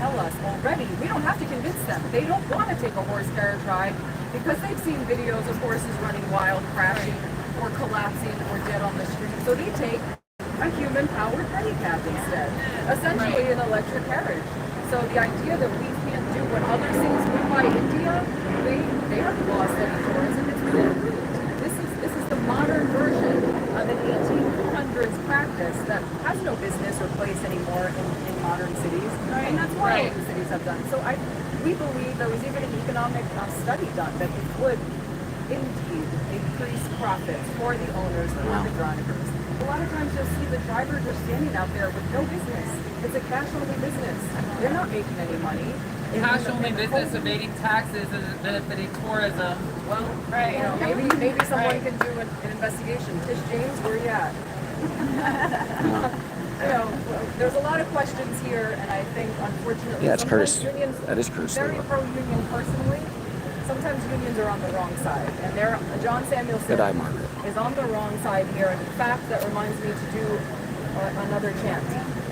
S5: tell us already. We don't have to convince them. They don't want to take a horse carriage ride because they've seen videos of horses running wild, crashing, or collapsing, or dead on the street. So they take a human-powered pedicab instead, essentially an electric carriage. So the idea that we can't do what other cities do by India, they haven't lost any tourism. It's been improved. This is the modern version of an 1800s practice that has no business or place anymore in modern cities, and that's what all the cities have done. So we believe there was even an economic study done that it would indeed increase profits for the owners, for the drivers. A lot of times you'll see the drivers are standing out there with no business. It's a cash-only business. They're not making any money.
S12: Cash-only business, evading taxes and benefiting tourism.
S5: Well, right. You know, maybe someone can do an investigation. Tish James, where you at? You know, there's a lot of questions here, and I think, unfortunately,
S3: Yeah, it's Curtis.
S5: unions,
S3: That is Curtis.
S5: very pro-union personally. Sometimes unions are on the wrong side, and John Samuelson
S3: Good eye, Margaret.
S5: is on the wrong side here. And in fact, that reminds me to do another chant.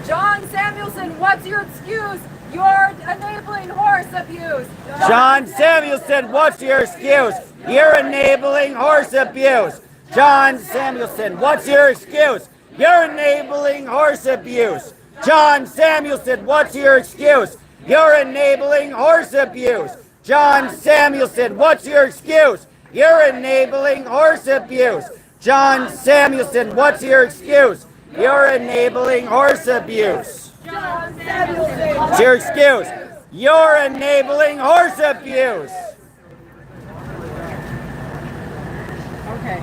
S5: John Samuelson, what's your excuse? You're enabling horse abuse.
S3: John Samuelson, what's your excuse? You're enabling horse abuse. John Samuelson, what's your excuse? You're enabling horse abuse. John Samuelson, what's your excuse? You're enabling horse abuse. John Samuelson, what's your excuse? You're enabling horse abuse. John Samuelson, what's your excuse? You're enabling horse abuse.
S5: John Samuelson,
S3: What's your excuse? You're enabling horse abuse.
S5: Okay.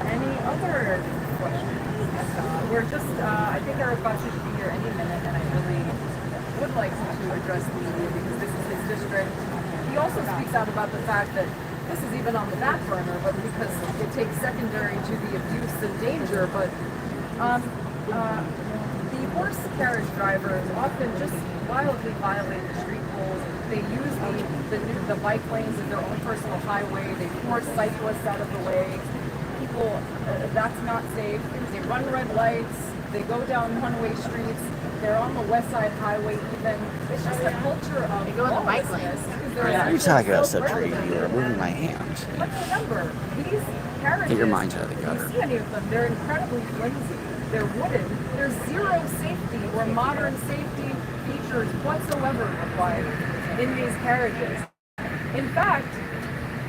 S5: Any other questions? We're just, I think our advisor should be here any minute, and I really would like him to address the media because this is his district. He also speaks out about the fact that this is even on the back burner, but because it takes secondary to the abuse and danger. But the horse carriage drivers often just wildly violate the street rules. They use the bike lanes as their own personal highway. They force cyclists out of the way. People, that's not safe. They run red lights. They go down one-way streets. They're on the West Side Highway even. It's just a culture of lawlessness.
S3: You're talking about such a you're moving my hands.
S5: But remember, these carriages,
S3: Get your minds out of the gutter.
S5: you see any of them, they're incredibly flimsy. They're wooden. There's zero safety or modern safety features whatsoever required in these carriages. In fact,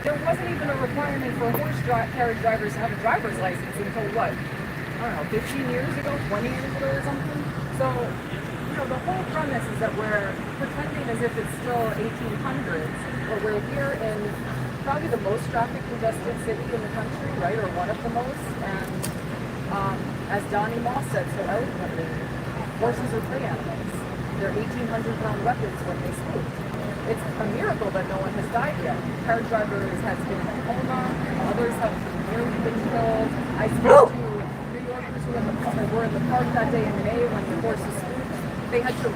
S5: there wasn't even a requirement for horse carriage drivers to have a driver's license until what? I don't know, 15 years ago, 20 years ago or something? So, you know, the whole premise is that we're pretending as if it's still 1800s, but we're here in probably the most traffic congested city in the country, right, or one of the most, and as Donnie Moss said so eloquently, horses are prey animals. They're 1,800-pound weapons when they swoop. It's a miracle that no one has died yet. Carriage drivers has been in a coma, others have nearly been killed. I spoke to New Yorkers who were in the park that day in May when the horses swooped. They had to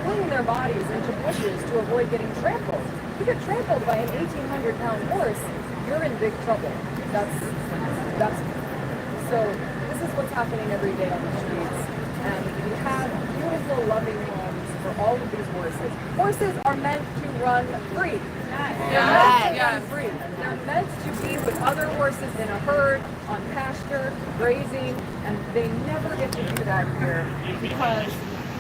S5: fling their bodies into bushes to avoid getting trampled. You get trampled by an 1,800-pound horse, you're in big trouble. That's so this is what's happening every day on the streets. And we have beautiful, loving homes for all of these horses. Horses are meant to run free. Yes. Free. They're meant to be with other horses in a herd, on pasture, grazing, and they never get to do that here because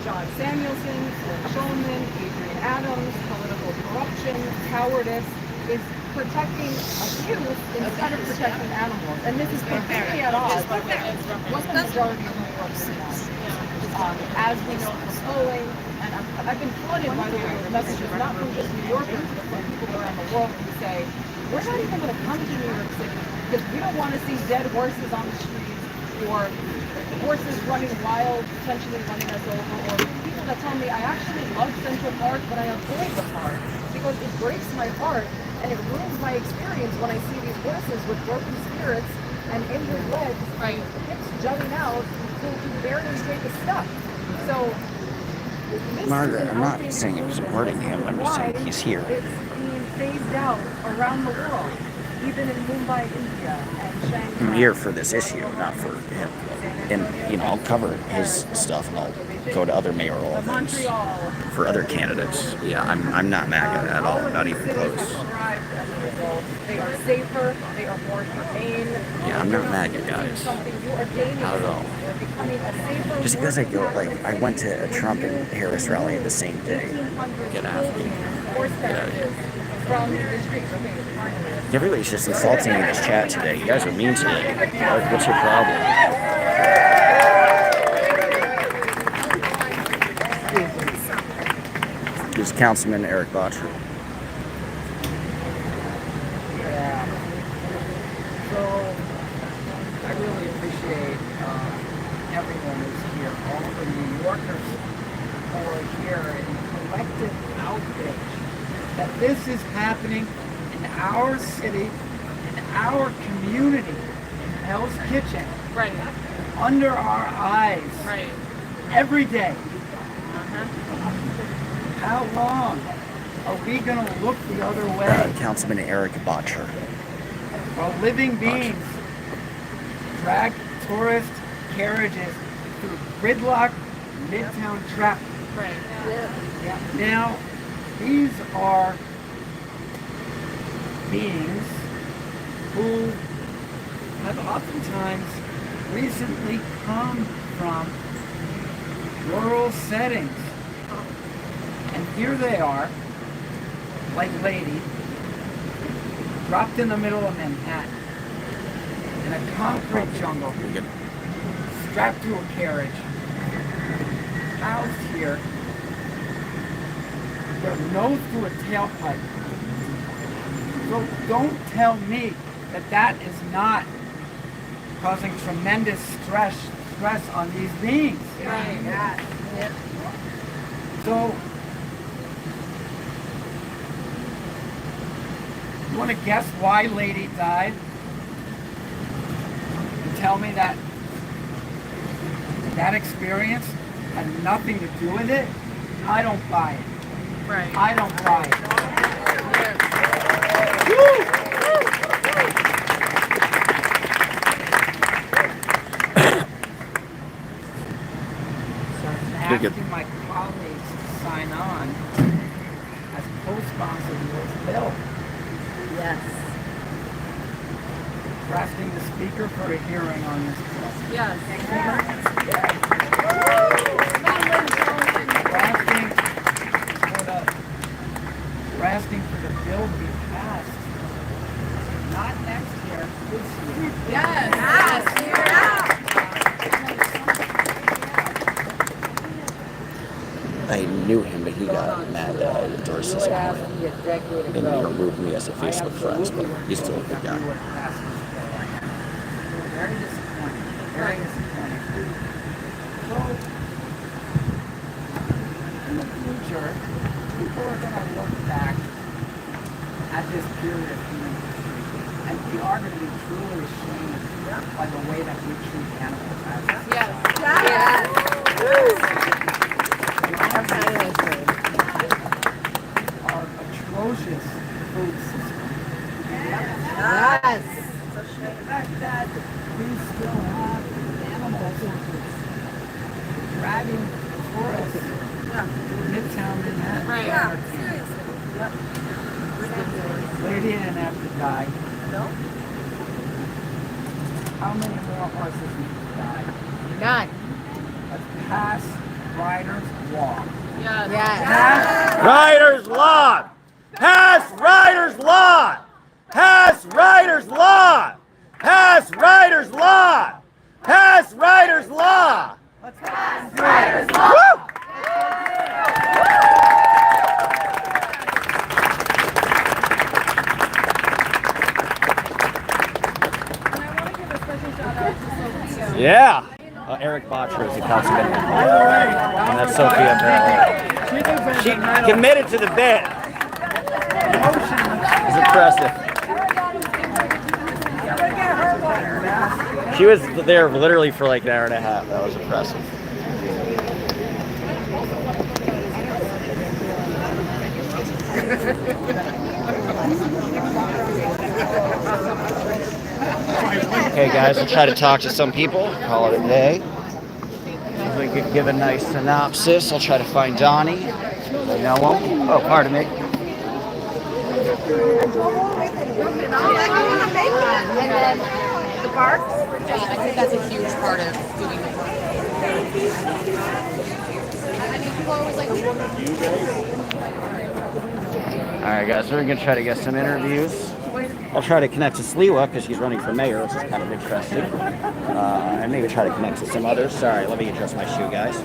S5: John Samuelson, Lynn Shulman, Adrian Adams, political corruption, cowardice is protecting abuse instead of protecting animals. And this is completely at odds with what the majority of New York wants. As we know from polling, and I've been flooded, by the way, with messages, not from just New Yorkers, but from people around the world who say, we're not even going to come to New York City because we don't want to see dead horses on the streets or horses running wild, potentially running us over, or people that tell me, I actually love Central Park, but I avoid the park because it breaks my heart and it ruins my experience when I see these horses with broken spirits and injured legs, hips jutting out, who can barely take a step. So,
S3: Margaret, I'm not saying I'm supporting him. I'm just saying he's here.
S5: It's being phased out around the world.
S1: even in Mumbai, India, and Shanghai.
S3: I'm here for this issue, not for him. And, you know, I'll cover his stuff and I'll go to other mayoral events for other candidates. Yeah, I'm not MAGA at all, not even close.
S5: They are safer, they are more humane.
S3: Yeah, I'm not MAGA, guys. Not at all. Just because I go, like, I went to a Trump and Harris rally the same day. Get out of here. Get out of here. Everybody's just insulting me in this chat today. You guys are mean today. What's your problem? This is Councilman Eric Botcher.
S7: Yeah. So I really appreciate everyone who's here, all of the New Yorkers who are here in collective outrage that this is happening in our city, in our community, in Hell's Kitchen,
S5: Right.
S7: under our eyes,
S5: Right.
S7: every day. How long are we going to look the other way?
S3: Councilman Eric Botcher.
S7: While living beings drag tourist carriages through gridlock midtown traffic.
S5: Right.
S7: Yeah. Now, these are beings who have oftentimes recently come from rural settings. And here they are, like Lady, dropped in the middle of Manhattan, in a concrete jungle, strapped to a carriage, housed here, their nose to a tailpipe. So don't tell me that that is not causing tremendous stress on these beings.
S5: Right.
S7: Yeah. So, you want to guess why Lady died? And tell me that that experience had nothing to do with it? I don't buy it.
S5: Right.
S7: I don't buy it. So I'm asking my colleagues to sign on as co-sponsors of this bill.
S5: Yes.
S7: Asking the speaker for a hearing on this bill.
S5: Yes.
S7: We're asking for the bill to be passed. Not next year, this year.
S5: Yes.
S3: I knew him, but he got mad that I endorsed his comment. And he removed me as a Facebook friend, but he's still a good guy.
S7: Very disappointing. Very disappointing. So, in the future, people are going to look back at this period of human history, and we are going to be truly ashamed by the way that we treat animals as a our atrocious food system.
S5: Yes.
S7: The fact that we still have animals dragging tourists through Midtown Manhattan.
S5: Right.
S7: Lady didn't have to die. No. How many more horses need to die?
S5: None.
S7: Let's pass Riders' Law.
S5: Yes.
S3: Riders Law! Pass Riders Law! Pass Riders Law! Pass Riders Law! Pass Riders Law!
S7: Let's pass Riders' Law!
S3: Woo! Yeah. Eric Botcher is the councilman. And that's Sophia Bell. She committed to the bit. It's impressive. She was there literally for like an hour and a half. That was impressive. Okay, guys, we'll try to talk to some people. Call it a day. If we could give a nice synopsis, I'll try to find Donnie. I know him. Oh, pardon me.
S5: And then the parks. I think that's a huge part of doing the park.
S3: All right, guys, we're going to try to get some interviews. I'll try to connect to Sliwa because she's running for mayor, which is kind of interesting. And maybe try to connect to some others. Sorry, let me adjust my shoe, guys.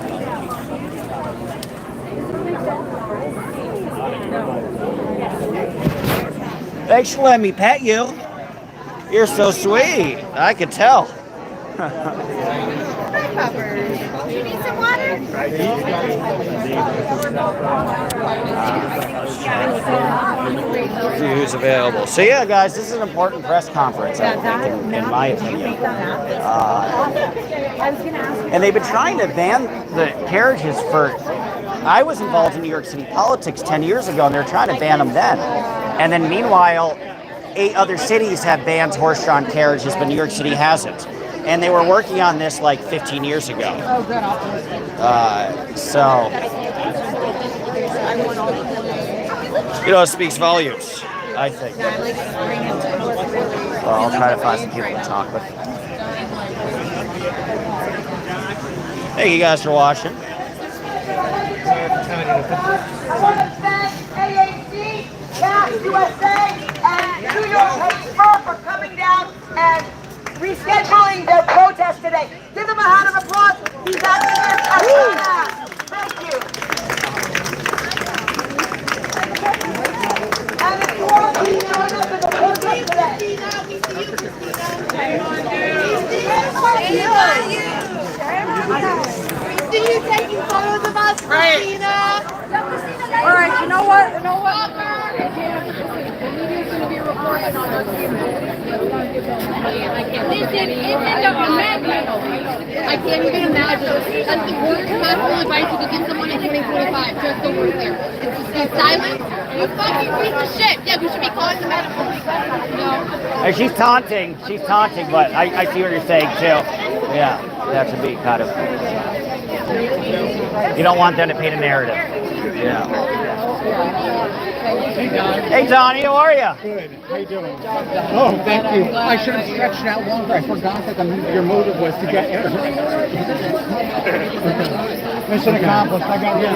S3: Thanks for letting me pet you. You're so sweet. I could tell.
S1: You need some water?
S3: See who's available. So yeah, guys, this is an important press conference, I think, in my opinion. And they've been trying to ban the carriages for. I was involved in New York City politics 10 years ago, and they're trying to ban them then. And then meanwhile, 8 other cities have banned horse-drawn carriages, but New York City hasn't. And they were working on this like 15 years ago. So, it speaks volumes, I think. Well, I'll try to find some people to talk with. Thank you guys for watching.
S13: I want to thank AAC, CAS USA, and New York Police for coming down and rescheduling their protest today. Give them a hand of applause. These activists are badass. Thank you. And if you want to join us in the protest today.
S1: See you taking photos of us, Christina.
S5: All right, you know what? The media's going to be reporting on us.
S1: Listen, it's a documentary. I can't even imagine. That's the worst possible advice you could give someone in 2025. Just the word there. It's just be silent. You fucking piece of shit. Yeah, we should be calling them out of public. No.
S3: Hey, she's taunting, but I see what you're saying too. Yeah, that should be kind of. You don't want them to paint a narrative. Yeah. Hey, Donnie, how are you?
S7: Good. How you doing? Oh, thank you. I should have stretched it out longer. I forgot that your motive was to get air. Mission accomplished. I got you.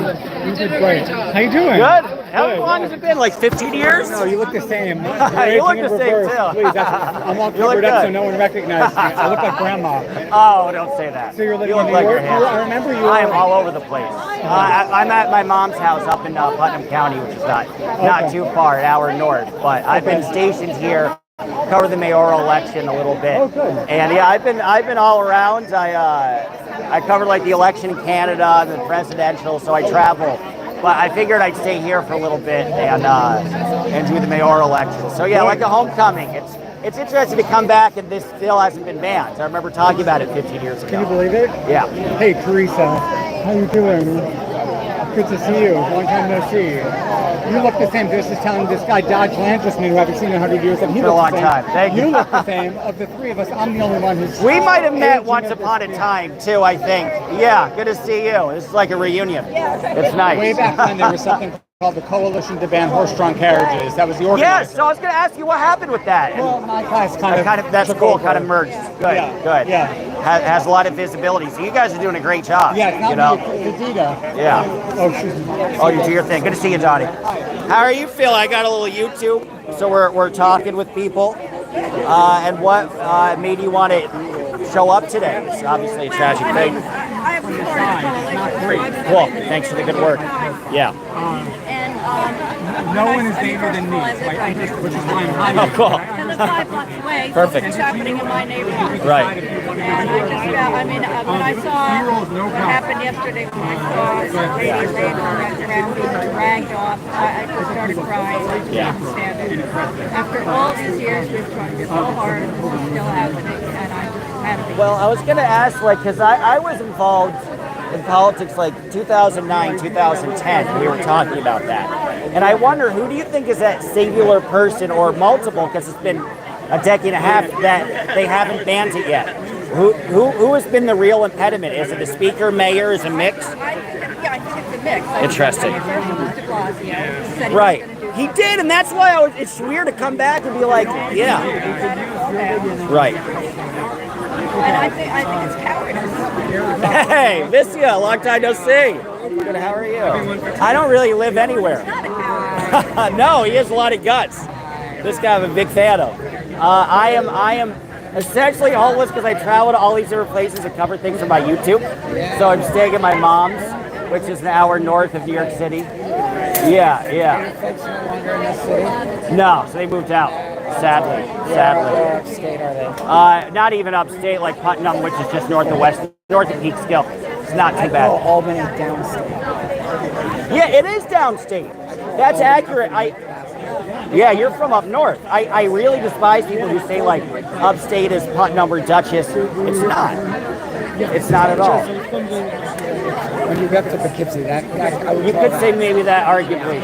S7: You did great. How you doing?
S3: Good. How long has it been? Like 15 years?
S7: No, you look the same.
S3: You look the same too.
S7: Please, I'm all covered up so no one recognizes me. I look like grandma.
S3: Oh, don't say that.
S7: So you're living
S3: you look
S7: in
S3: like
S7: New
S3: your
S7: York?
S3: hands.
S7: I remember you.
S3: I am all over the place. I'm at my mom's house up in Putnam County, which is not too far, an hour north. But I've been stationed here, cover the mayoral election a little bit.
S7: Oh, good.
S3: And yeah, I've been all around. I covered like the election in Canada and the presidential, so I travel. But I figured I'd stay here for a little bit and do the mayoral election. So yeah, like a homecoming. It's interesting to come back and this still hasn't been banned. I remember talking about it 15 years ago.
S7: Can you believe it?
S3: Yeah.
S7: Hey, Teresa. How you doing? Good to see you. Long time no see. You look the same. This is telling this guy Dodge Landrisman, who I haven't seen in 100 years, that he
S3: For a
S7: looks
S3: long
S7: the same.
S3: time. Thank you.
S7: You look the same. Of the three of us, I'm the only one who's.
S3: We might have met
S7: aging
S3: once
S7: at this
S3: upon a
S7: speed.
S3: time too, I think. Yeah, good to see you. This is like a reunion. It's nice.
S7: Way back when there was something called the Coalition to Ban Horse-Drawn Carriages. That was the organizer.
S3: Yes, so I was going to ask you what happened with that.
S7: Well, my class kind of
S3: That's
S7: took
S3: cool,
S7: over.
S3: kind of merged. Good,
S7: Yeah,
S3: good.
S7: yeah.
S3: Has a lot of visibility. So you guys are doing a great job.
S7: Yeah, it's not
S3: you know?
S7: me, it's Adita.
S3: Yeah.
S7: Oh, she's.
S3: Oh, you do your thing. Good to see you, Donnie. How are you feeling? I got a little YouTube, so we're talking with people. And what made you want to show up today? It's obviously a tragic thing.
S2: I have supported coalition.
S3: Cool. Thanks for the good work. Yeah.
S7: No one is danger than me, which is why I'm hiding.
S3: Oh, cool.
S2: And it's 5 blocks away. So
S3: Perfect.
S2: it's happening in my neighborhood.
S3: Right.
S2: And I just felt, when I saw what happened yesterday, when I saw a lady laying around being dragged off, I just started crying. I just
S3: Yeah.
S2: couldn't stand it. After all these years, we've tried so hard, it's still happening, and I just had to be.
S3: Well, I was going to ask, because I was involved in politics like 2009, 2010. We were talking about that. And I wonder, who do you think is that singular person or multiple, because it's been a decade and a half that they haven't banned it yet. Who has been the real impediment? Is it the speaker, mayor? Is it a mix?
S2: I think it's a mix.
S3: Interesting.
S2: First it was de Blasio. Said he was
S3: Right.
S2: gonna do
S3: He did, and that's why it's weird to come back and be like, yeah. Right.
S2: And I think it's cowardice.
S3: Hey, miss you. Long time no see. Good. How are you? I don't really live anywhere. No, he has a lot of guts. This guy I'm a big fan of. I am essentially homeless because I travel to all these different places and cover things for my YouTube. So I'm staying at my mom's, which is an hour north of New York City. Yeah. No, so they moved out. Sadly.
S7: Upstate, are they?
S3: Not even upstate, like Putnam, which is just north of Peekskill. It's not too bad.
S7: Albany downstate.
S3: Yeah, it is downstate. That's accurate. Yeah, you're from up north. I really despise people who say like upstate is Putnam or Dutchess. It's not. It's not at all.
S7: When you got to Poughkeepsie,
S3: You could say maybe that arguably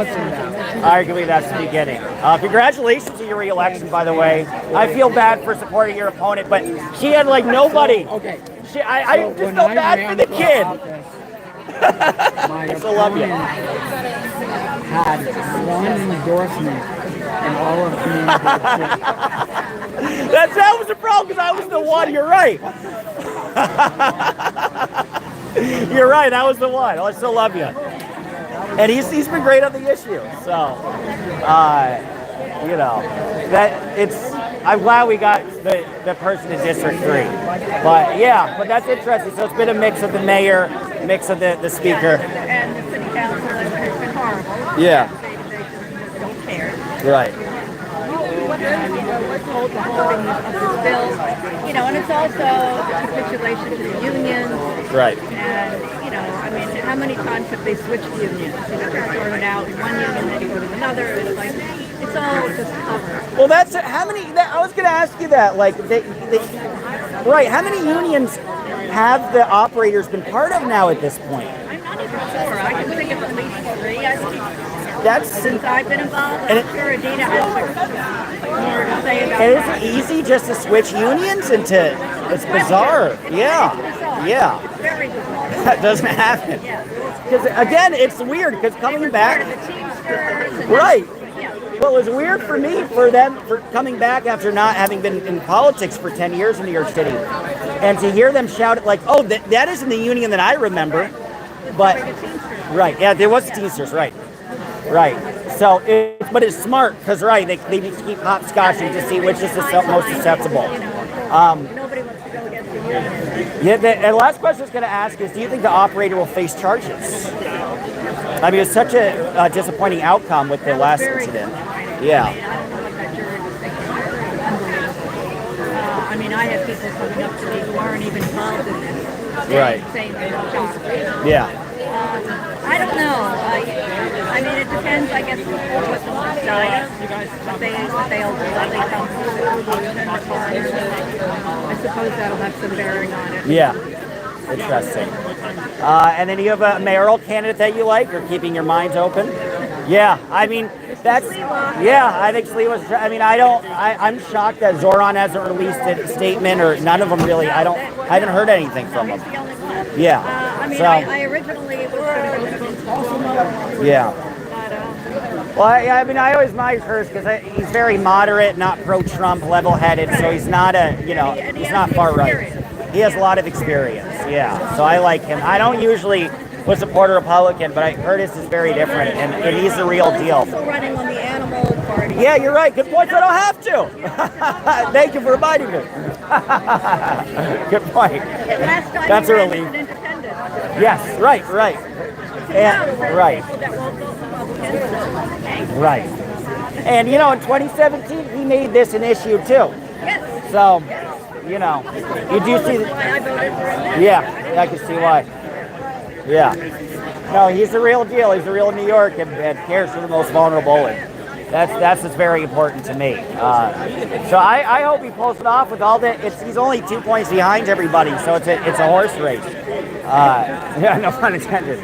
S3: that's the beginning. Congratulations to your re-election, by the way. I feel bad for supporting your opponent, but she had like nobody.
S7: Okay.
S3: I just feel bad for the kid.
S7: My
S3: So love you.
S7: had one endorsement in all of community.
S3: That was the problem because I was the one. You're right. You're right. That was the one. I still love you. And he's been great on the issue. So, I'm glad we got the person in District 3. But that's interesting. So it's been a mix of the mayor, mix of the speaker.
S2: And the city council has been horrible.
S3: Yeah.
S2: They don't care.
S3: Right.
S2: Hold the holding of this bill, and it's also the capitulation to the unions.
S3: Right.
S2: And, how many times have they switched unions? They're throwing out in one union, then you go to another. It's like, it's all just cover.
S3: Well, that's how many. I was going to ask you that. Like, right? How many unions have the operators been part of now at this point?
S2: I'm not even sure. I can think of at least 3.
S3: Since
S2: I've been involved, I'm sure Adina has more to say about
S3: it. And is it easy just to switch unions into? It's bizarre. Yeah.
S2: It's very bizarre.
S3: That doesn't happen. Because again, it's weird because coming back. Right. Well, it was weird for me for coming back after not having been in politics for 10 years in New York City, and to hear them shout it like, "Oh, that isn't the union that I remember," but right, yeah, there was the Teamsters, right. So, but it's smart because they just keep hopscotching to see which is the most susceptible.
S2: Nobody wants to go against the union.
S3: Yeah, the last question I was going to ask is, do you think the operator will face charges? I mean, it's such a disappointing outcome with the last incident. Yeah.
S2: I don't know what that jury was thinking. I had people coming up to me who aren't even involved in this.
S3: Right.
S2: Saying they were shocked.
S3: Yeah.
S2: I don't know. It depends, I guess, what the one side of. What they'll come I suppose that'll have some bearing on it.
S3: Yeah. Interesting. And then you have a mayoral candidate that you like? You're keeping your minds open? Yeah. I think Sliwa's. I'm shocked that Zoran hasn't released a statement, or none of them really. I haven't heard anything from him. Yeah.
S2: I originally was going to go to Baltimore.
S3: Yeah. Well, I always admire hers because he's very moderate, not pro-Trump, level-headed. So he's not he's not far right. He has a lot of experience. Yeah. So I like him. I don't usually support a Republican, but Curtis is very different, and he's the real deal.
S2: Also running on the animal party.
S3: Yeah, you're right. Good point. I don't have to. Thank you for reminding me. Good point. That's a relief. Yes, right. And, right. Right. And in 2017 he made this an issue too.
S2: Yes.
S3: So, you do see. Yeah, I can see why. Yeah. No, he's the real deal. He's the real New York and cares for the most vulnerable. And that's what's very important to me. So I hope he pulls it off with all that. He's only 2 points behind everybody, so it's a horse race. Yeah, no pun intended.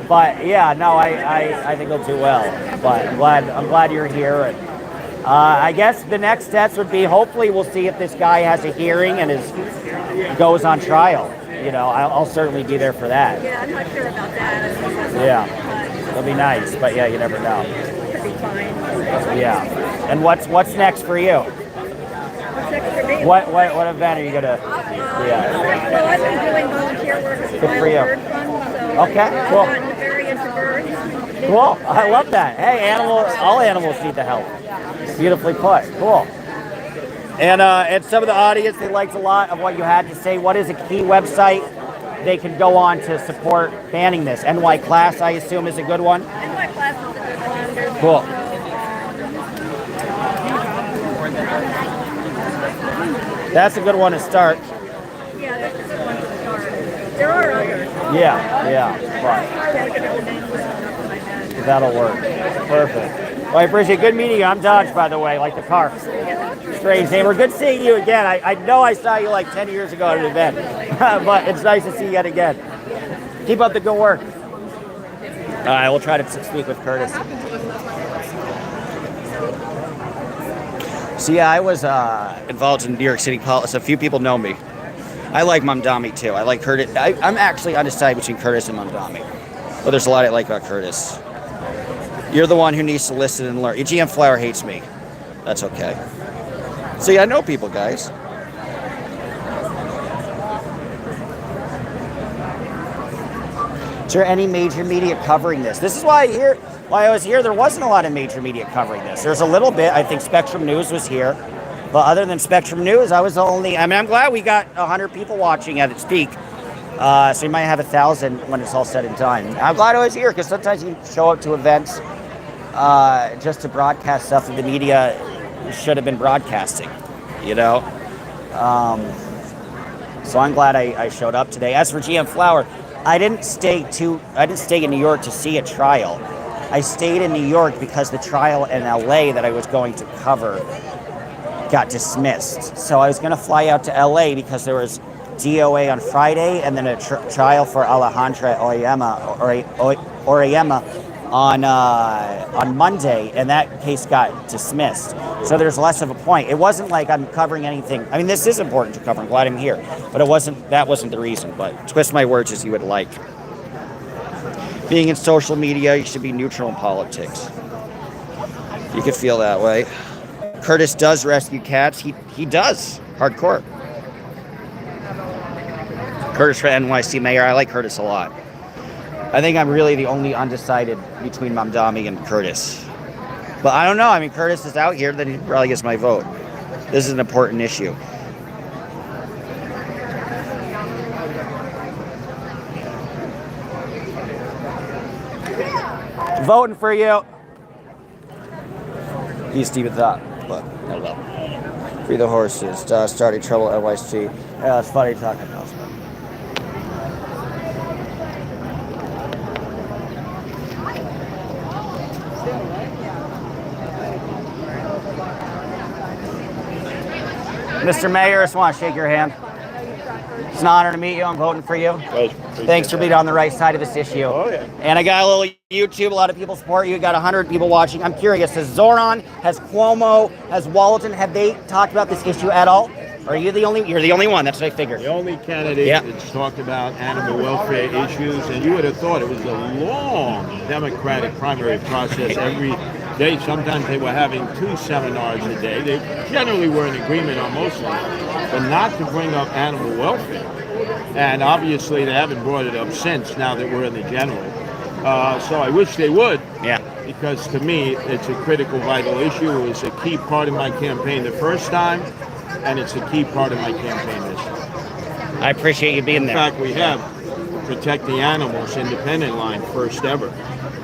S3: But yeah, no, I think he'll do well. But I'm glad you're here. And I guess the next steps would be hopefully we'll see if this guy has a hearing and goes on trial. You know, I'll certainly be there for that.
S2: Yeah, I'm not sure about that.
S3: Yeah, it'll be nice, but yeah, you never know.
S2: Could be fine.
S3: Yeah. And what's next for you?
S2: What's next for me?
S3: What event are you gonna? Yeah.
S2: Well, I've been doing volunteer work at the
S3: Good for you.
S2: Wild Bird Fund, so
S3: Okay,
S2: I've
S3: cool.
S2: gotten very into birds.
S3: Cool. I love that. Hey, all animals need the help. Beautifully put. Cool. And some of the audience, they liked a lot of what you had to say. What is a key website they can go on to support banning this? NY Class, I assume, is a good one.
S2: NY Class is a good one. There's
S3: Cool. That's a good one to start.
S2: Yeah, that's a good one to start. There are others.
S3: Yeah. Right. That'll work. Perfect. Well, I appreciate it. Good meeting you. I'm Dodge, by the way, like the car. Strange name. We're good seeing you again. I know I saw you like 10 years ago at an event, but it's nice to see you yet again. Keep up the good work. All right, we'll try to speak with Curtis. So yeah, I was involved in New York City politics. A few people know me. I like Mamdani too. I like Curtis. I'm actually undecided between Curtis and Mamdani. But there's a lot I like about Curtis. You're the one who needs to listen and learn. GM Flower hates me. That's okay. See, I know people, guys. Is there any major media covering this? This is why I was here, there wasn't a lot of major media covering this. There's a little bit. I think Spectrum News was here. But other than Spectrum News, I was the only... I mean, I'm glad we got 100 people watching at its peak. So you might have 1,000 when it's all said and done. I'm glad I was here because sometimes you show up to events just to broadcast stuff that the media should have been broadcasting, you know? So I'm glad I showed up today. As for GM Flower, I didn't stay in New York to see a trial. I stayed in New York because the trial in LA that I was going to cover got dismissed. So I was going to fly out to LA because there was DOA on Friday and then a trial for Alejandra Oriema on Monday, and that case got dismissed. So there's less of a point. It wasn't like I'm covering anything. I mean, this is important to cover. I'm glad I'm here, but that wasn't the reason. But twist my words as you would like. Being in social media, you should be neutral in politics. You could feel that way. Curtis does rescue cats. He does. Hardcore. Curtis for NYC mayor. I like Curtis a lot. I think I'm really the only undecided between Mamdani and Curtis. But I don't know. I mean, Curtis is out here, then he probably gets my vote. This is an important issue. Voting for you. He's Steve Thought. But hello. Free the horses. Starting trouble NYC. Yeah, it's funny talking about stuff. Mr. Mayor, I just want to shake your hand. It's an honor to meet you. I'm voting for you. Thanks for being on the right side of this issue.
S6: Oh, yeah.
S3: And I got a little YouTube. A lot of people support you. Got 100 people watching. I'm curious. Has Zoran, has Cuomo, has Walton, have they talked about this issue at all? Or are you the only? You're the only one. That's what I figured.
S6: The only candidate that's talked about animal welfare issues, and you would have thought it was a long Democratic primary process every day. Sometimes they were having 2 seminars a day. They generally were in agreement on most of them, but not to bring up animal welfare. And obviously they haven't brought it up since, now that we're in the general. So I wish they would.
S3: Yeah.
S6: Because to me, it's a critical, vital issue. It was a key part of my campaign the first time, and it's a key part of my campaign this time.
S3: I appreciate you being there.
S6: In fact, we have Protect the Animals independent line, first ever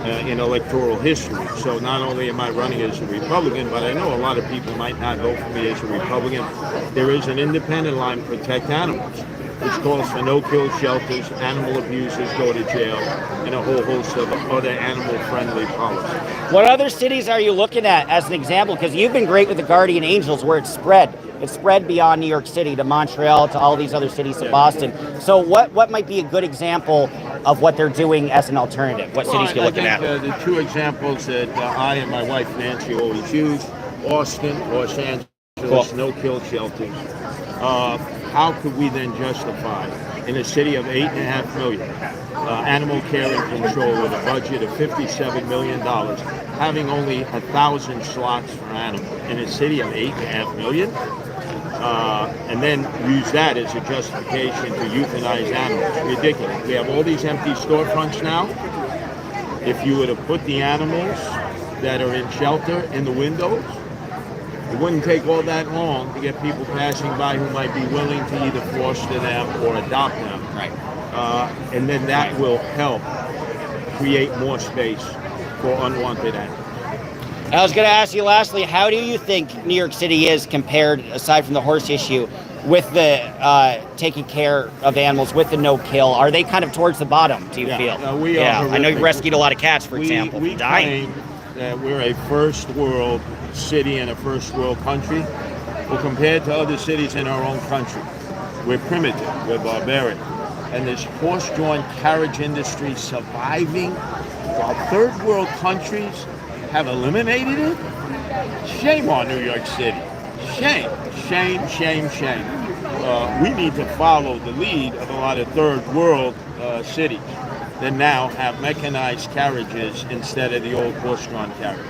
S6: in electoral history. So not only am I running as a Republican, but I know a lot of people might not vote for me as a Republican. There is an independent line, Protect Animals, which calls for no-kill shelters, animal abusers go to jail, and a whole host of other animal-friendly policies.
S3: What other cities are you looking at as an example? Because you've been great with the Guardian Angels where it's spread. It's spread beyond New York City to Montreal to all these other cities to Boston. So what might be a good example of what they're doing as an alternative? What cities are you looking at?
S6: The 2 examples that I and my wife Nancy always use Austin, Los Angeles,
S3: Cool.
S6: no-kill shelters. How could we then justify, in a city of 8.5 million, animal care and control with a budget of $57 million, having only 1,000 slots for animals in a city of 8.5 million? And then use that as a justification to euthanize animals. Ridiculous. We have all these empty storefronts now. If you were to put the animals that are in shelter in the windows, it wouldn't take all that long to get people passing by who might be willing to either foster them or adopt them.
S3: Right.
S6: And then that will help create more space for unwanted animals.
S3: I was going to ask you lastly, how do you think New York City is compared, aside from the horse issue, with the taking care of animals, with the no-kill? Are they kind of towards the bottom, do you feel?
S6: We are
S3: I know you
S6: horrific.
S3: rescued a lot of cats, for example,
S6: We
S3: from dying.
S6: claim that we're a first world city and a first world country. Well, compared to other cities in our own country, we're primitive, we're barbaric. And this horse-drawn carriage industry surviving while third world countries have eliminated it? Shame on New York City. Shame, shame, shame, shame. We need to follow the lead of a lot of third world cities that now have mechanized carriages instead of the old horse-drawn carriage.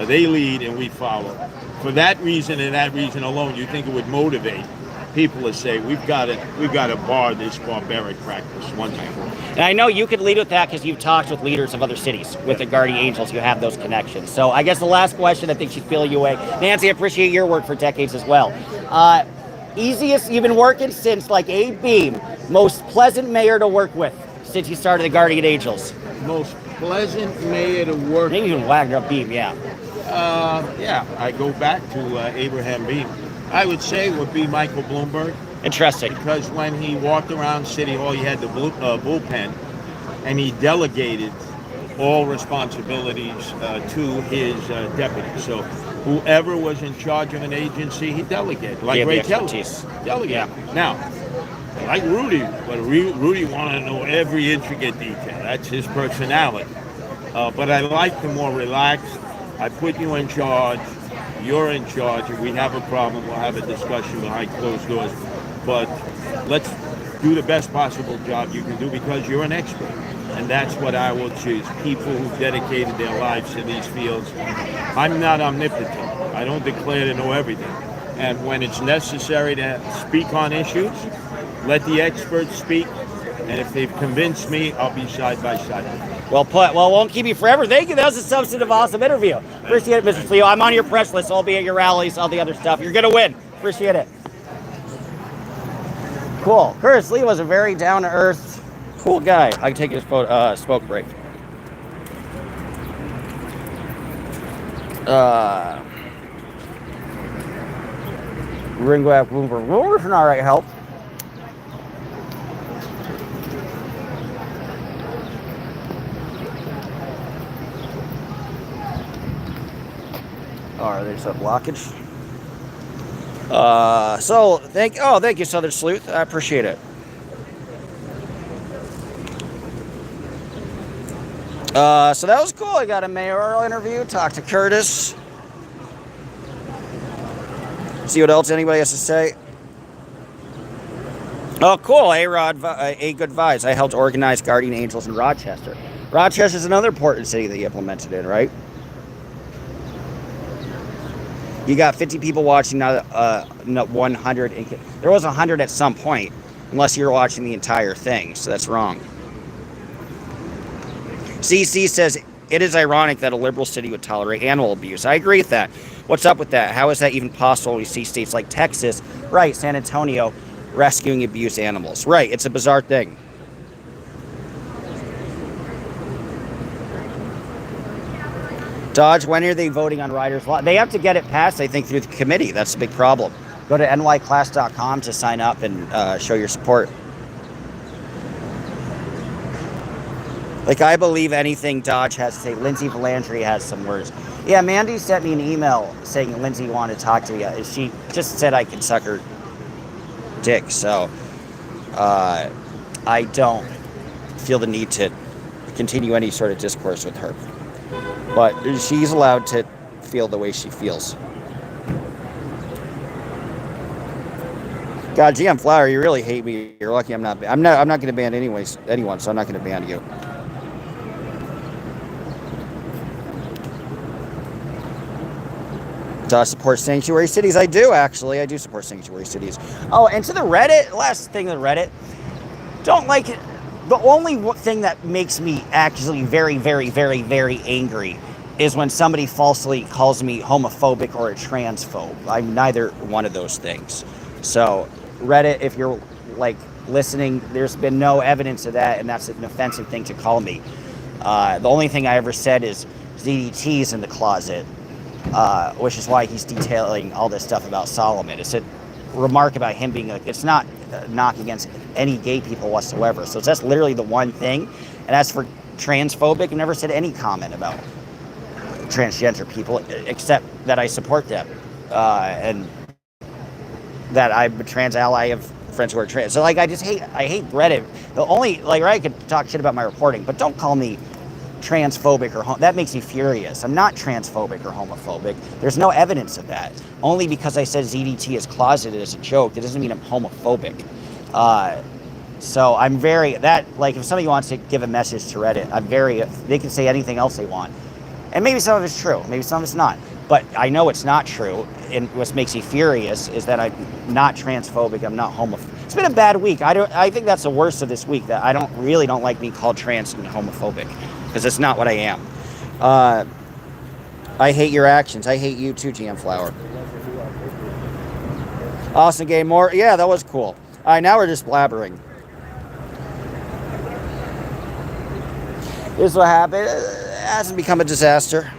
S6: They lead and we follow. For that reason and that reason alone, you think it would motivate people to say we've got to bar this barbaric practice once and for all.
S3: And I know you could lead with that because you've talked with leaders of other cities, with the Guardian Angels. You have those connections. So I guess the last question, I think she's feeling you away. Nancy, I appreciate your work for decades as well. Easiest, you've been working since like Abe Beam. Most pleasant mayor to work with since you started the Guardian Angels.
S6: Most pleasant mayor to work.
S3: Maybe even Wagner Beam, yeah.
S6: I go back to Abraham Beam. I would say would be Michael Bloomberg.
S3: Interesting.
S6: Because when he walked around City Hall, he had the bullpen, and he delegated all responsibilities to his deputy. So whoever was in charge of an agency, he delegated. Like Ray Kelly. Delegate.
S3: Yeah.
S6: Now, like Rudy, but Rudy wanted to know every intricate detail. That's his personality. But I like the more relaxed. I put you in charge. You're in charge. If we have a problem, we'll have a discussion behind closed doors. But let's do the best possible job you can do because you're an expert. And that's what I will choose. People who've dedicated their lives to these fields. I'm not omnipotent. I don't declare to know everything. And when it's necessary to speak on issues, let the experts speak. And if they've convinced me, I'll be side by side.
S3: Well put. Well, won't keep you forever. Thank you. That was a substantive, awesome interview. Appreciate it, Mr. Leo. I'm on your press list. I'll be at your rallies, all the other stuff. You're going to win. Appreciate it. Cool. Curtis Lee was a very down-to-earth, cool guy. I can take his smoke break. Ringo Bloomberg. Bloomberg's an all right help. Oh, there's a blockage. Thank you, Southern Sleuth. I appreciate it. So that was cool. I got a mayoral interview, talked to Curtis. See what else anybody has to say. Oh, cool. A good vibes. I helped organize Guardian Angels in Rochester. Rochester's another important city that you implemented in, right? You got 50 people watching, not 100. There was 100 at some point, unless you were watching the entire thing, so that's wrong. CC says, it is ironic that a liberal city would tolerate animal abuse. I agree with that. What's up with that? How is that even possible? We see states like Texas, right, San Antonio, rescuing abused animals. Right, it's a bizarre thing. Dodge, when are they voting on Riders Law? They have to get it passed, I think, through the committee. That's the big problem. Go to nyclass.com to sign up and show your support. Like, I believe anything Dodge has to say. Lindsay Valandry has some words. Yeah, Mandy sent me an email saying Lindsay wanted to talk to me. She just said I can suck her dick, so I don't feel the need to continue any sort of discourse with her. But she's allowed to feel the way she feels. God, GM Flower, you really hate me. You're lucky I'm not. I'm not going to ban anyone, so I'm not going to ban you. Do I support sanctuary cities? I do, actually. I do support sanctuary cities. Oh, and to the Reddit, last thing to the Reddit, don't like it. The only thing that makes me actually very, very, very, very angry is when somebody falsely calls me homophobic or a transphobe. I'm neither one of those things. So, Reddit, if you're like listening, there's been no evidence of that, and that's an offensive thing to call me. The only thing I ever said is ZDT's in the closet, which is why he's detailing all this stuff about Solomon. It's a remark about him being like, it's not a knock against any gay people whatsoever. So that's literally the one thing. And as for transphobic, I've never said any comment about transgender people, except that I support them, and that I'm a trans ally of friends who are trans. So like, I hate Reddit. The only, like, Reddit could talk shit about my reporting, but don't call me transphobic or that makes me furious. I'm not transphobic or homophobic. There's no evidence of that. Only because I said ZDT is closeted as a joke, that doesn't mean I'm homophobic. So I'm very, like, if somebody wants to give a message to Reddit, they can say anything else they want. And maybe some of it's true, maybe some of it's not. But I know it's not true, and what makes me furious is that I'm not transphobic, I'm not homophobic. It's been a bad week. I think that's the worst of this week, that I really don't like being called trans and homophobic, because it's not what I am. I hate your actions. I hate you too, GM Flower. Austin Gay Moore. Yeah, that was cool. All right, now we're just blabbering. This is what happened. It hasn't become a disaster.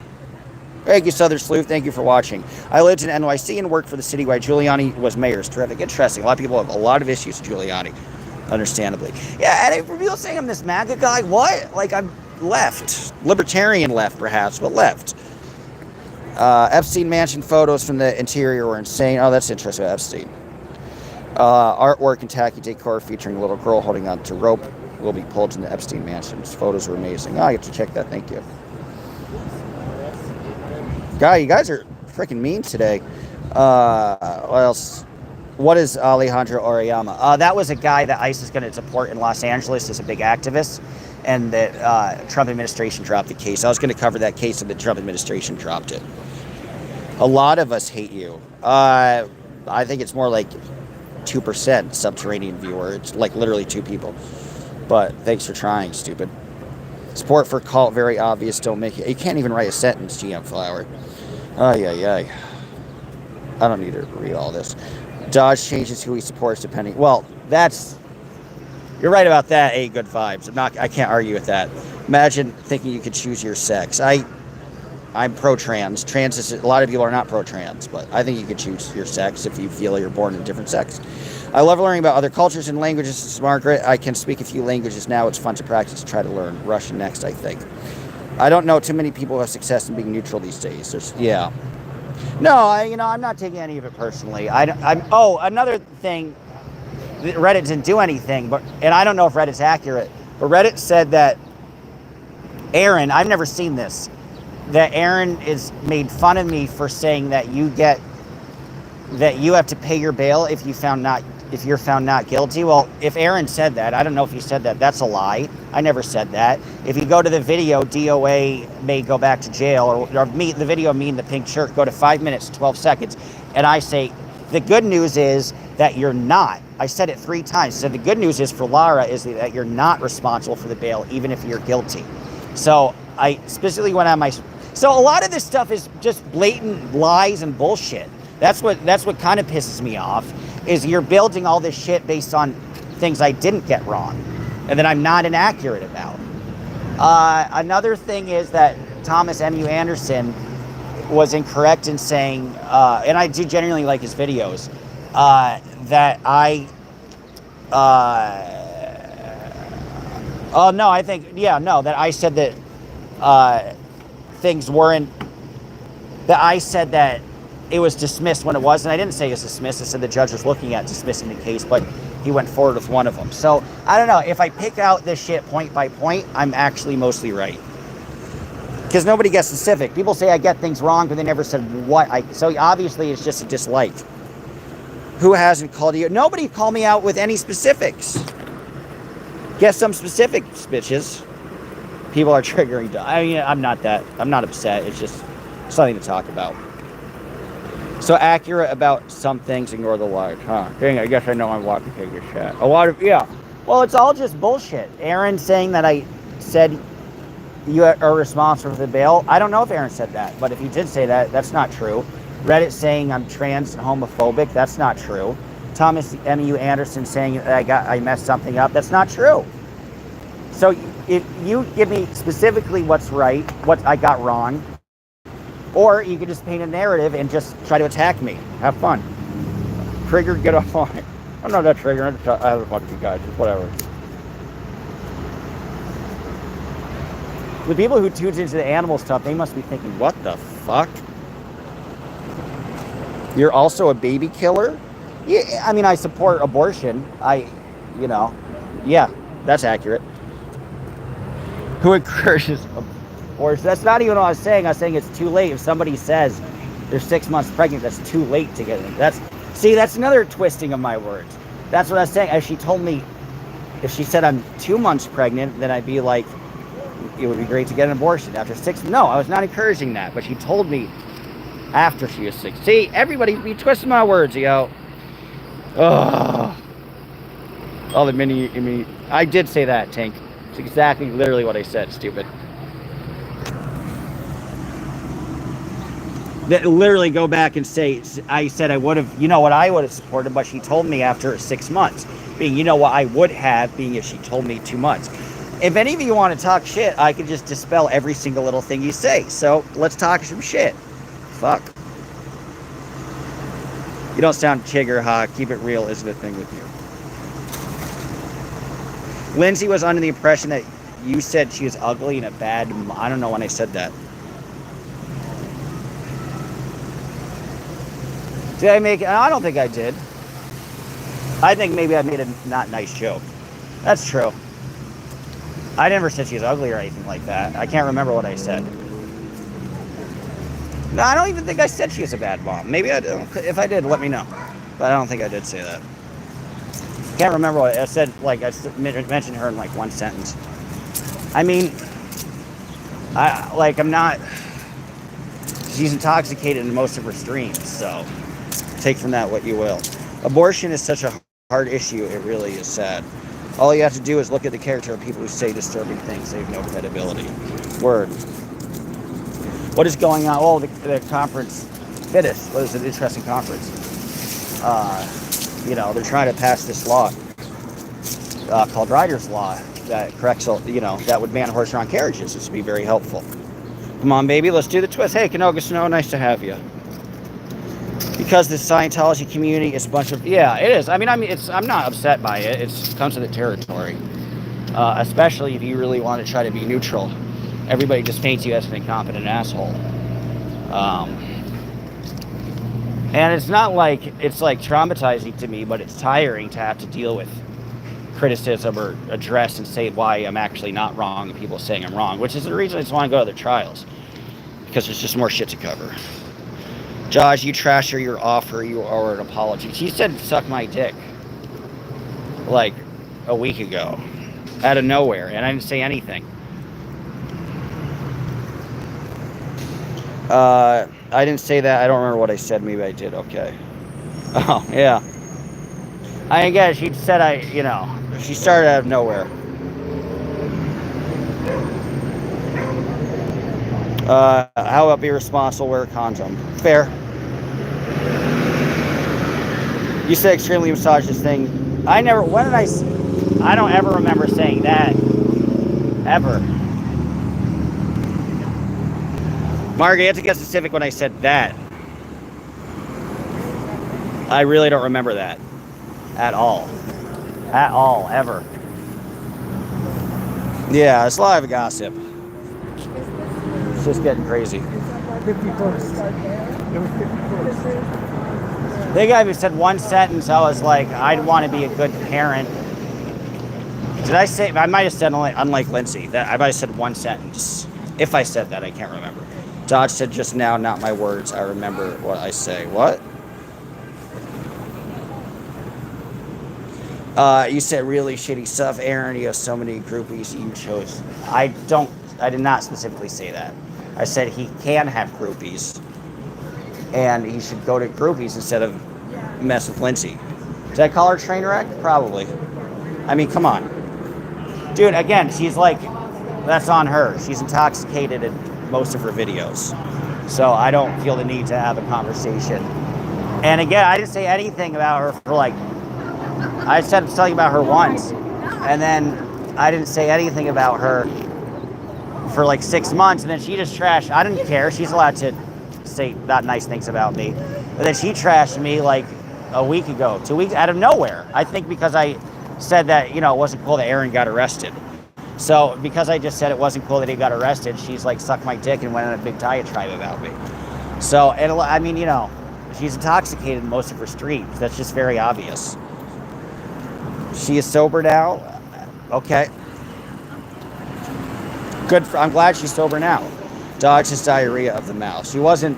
S3: Thank you, Southern Sleuth. Thank you for watching. I lived in NYC and worked for the city while Giuliani was mayor. It's terrific. Interesting. A lot of people have a lot of issues with Giuliani, understandably. Yeah, and for people saying I'm this MAGA guy, what? Like, I'm left. Libertarian left, perhaps, but left. Epstein Mansion photos from the interior were insane. Oh, that's interesting about Epstein. Artwork and tacky decor featuring a little girl holding on to rope will be pulled in the Epstein Mansion's photos were amazing. Oh, I get to check that. Thank you. God, you guys are freaking mean today. What else? What is Alejandro Orellana? That was a guy that ICE is going to deport in Los Angeles as a big activist, and the Trump administration dropped the case. I was going to cover that case, and the Trump administration dropped it. A lot of us hate you. I think it's more like 2% subterranean viewer. It's like literally 2 people. But thanks for trying, stupid. Support for cult, very obvious. Don't make it. You can't even write a sentence, GM Flower. Ay. I don't need to read all this. Dodge changes who he supports depending. Well, you're right about that. Good vibes. I can't argue with that. Imagine thinking you could choose your sex. I'm pro-trans. A lot of people are not pro-trans, but I think you could choose your sex if you feel you're born in a different sex. I love learning about other cultures and languages. This is Margaret. I can speak a few languages now. It's fun to practice to try to learn Russian next, I think. I don't know too many people who have success in being neutral these days. No, I'm not taking any of it personally. Another thing, Reddit didn't do anything, and I don't know if Reddit's accurate, but Reddit said that Aaron, I've never seen this, that Aaron is made fun of me for saying that you have to pay your bail if you're found not guilty. Well, if Aaron said that, I don't know if he said that. That's a lie. I never said that. If you go to the video, DOA may go back to jail, or the video, me in the pink shirt, go to 5 minutes, 12 seconds. And I say, the good news is that you're not. I said it 3 times. So the good news is for Lara is that you're not responsible for the bail, even if you're guilty. So I specifically went on so a lot of this stuff is just blatant lies and bullshit. That's what kind of pisses me off, is you're building all this shit based on things I didn't get wrong and that I'm not inaccurate about. Another thing is that Thomas M.U. Anderson was incorrect in saying, and I do genuinely like his videos, that that I said that things weren't, that I said that it was dismissed when it wasn't. I didn't say it was dismissed. I said the judge was looking at dismissing the case, but he went forward with one of them. So I don't know. If I pick out this shit point by point, I'm actually mostly right. Because nobody gets specific. People say I get things wrong, but they never said what so obviously it's just a dislike. Who hasn't called you? Nobody called me out with any specifics. Guess some specifics, bitches. People are triggering. I mean, I'm not upset. It's just something to talk about. So accurate about some things, ignore the lies, huh? Dang, I guess I know I'm walking to take your shit. A lot of, yeah. Well, it's all just bullshit. Aaron saying that I said you are responsible for the bail. I don't know if Aaron said that, but if he did say that, that's not true. Reddit saying I'm trans and homophobic, that's not true. Thomas M.U. Anderson saying I messed something up, that's not true. So if you give me specifically what's right, what I got wrong, or you can just paint a narrative and just try to attack me. Have fun. Trigger, get off on it. I'm not that trigger. I have fun with you guys. Just whatever. The people who tunes into the animal stuff, they must be thinking, what the fuck? You're also a baby killer? Yeah, I mean, I support abortion. Yeah, that's accurate. Who encourages abortion? That's not even what I was saying. I was saying it's too late. If somebody says they're 6 months pregnant, that's too late to get it. That's another twisting of my words. That's what I was saying. If she said I'm 2 months pregnant, then I'd be like, it would be great to get an abortion. After 6, no, I was not encouraging that. But she told me after she was 6. See, everybody be twisting my words, yo. Ugh. All the mini, I did say that, Tank. It's exactly, literally what I said, stupid. That literally go back and say, I said I would have, what I would have supported, but she told me after 6 months. Being, what I would have, being if she told me 2 months. If any of you want to talk shit, I could just dispel every single little thing you say. So, let's talk some shit. Fuck. You don't sound chigger, huh? Keep it real is the thing with you. Lindsay was under the impression that you said she was ugly and a bad I don't know when I said that. Did I make it? I don't think I did. I think maybe I made a not nice joke. That's true. I never said she was ugly or anything like that. I can't remember what I said. No, I don't even think I said she was a bad mom. Maybe I did. If I did, let me know. But I don't think I did say that. Can't remember what I said. Like, I mentioned her in like one sentence. I mean, I'm not. She's intoxicated in most of her streams, so take from that what you will. Abortion is such a hard issue. It really is sad. All you have to do is look at the character of people who say disturbing things. They have no credibility. Word. What is going on? Oh, the conference. Fittest. What is an interesting conference? They're trying to pass this law called Ryder's Law that corrects, that would ban horse-drawn carriages. This would be very helpful. Come on, baby, let's do the twist. Hey, Canoga Snow, nice to have you. Because the Scientology community is a bunch of, yeah, it is. I mean, I'm not upset by it. It comes with the territory. Especially if you really want to try to be neutral. Everybody just paints you as an incompetent asshole. And it's not like, it's like traumatizing to me, but it's tiring to have to deal with criticism or address and say why I'm actually not wrong and people saying I'm wrong, which is the reason I just want to go to the trials. Because there's just more shit to cover. Josh, you trasher your offer, you owe an apology. He said suck my dick like a week ago out of nowhere, and I didn't say anything. I didn't say that. I don't remember what I said. Maybe I did. Okay. Oh, yeah. I guess she said she started out of nowhere. How about be responsible, wear a condom? Fair. You said extremely misogynist thing. I don't ever remember saying that. Ever. Margaret, you have to get specific when I said that. I really don't remember that. At all. At all, ever. Yeah, it's a lot of gossip. It's just getting crazy.
S7: 51st. It was 51st.
S3: They even said one sentence. I was like, I'd want to be a good parent. Did I say? I might have said, unlike Lindsay, that I might have said one sentence. If I said that, I can't remember. Dodge said just now, not my words. I remember what I say. What? You said really shitty stuff, Aaron. You have so many groupies you chose. I did not specifically say that. I said he can have groupies, and he should go to groupies instead of mess with Lindsay. Did I call her a train wreck? Probably. I mean, come on. Dude, again, she's like, that's on her. She's intoxicated in most of her videos. So I don't feel the need to have a conversation. And again, I didn't say anything about her for like, I said something about her once. And then I didn't say anything about her for like 6 months. And then she just trashed. I didn't care. She's allowed to say not nice things about me. But then she trashed me like a week ago, 2 weeks, out of nowhere. I think because I said that, it wasn't cool that Aaron got arrested. So because I just said it wasn't cool that he got arrested, she's like sucked my dick and went on a big diatribe about me. So, and I mean, she's intoxicated in most of her streams. That's just very obvious. She is sober now. Okay. Good. I'm glad she's sober now. Dogs is diarrhea of the mouth. She wasn't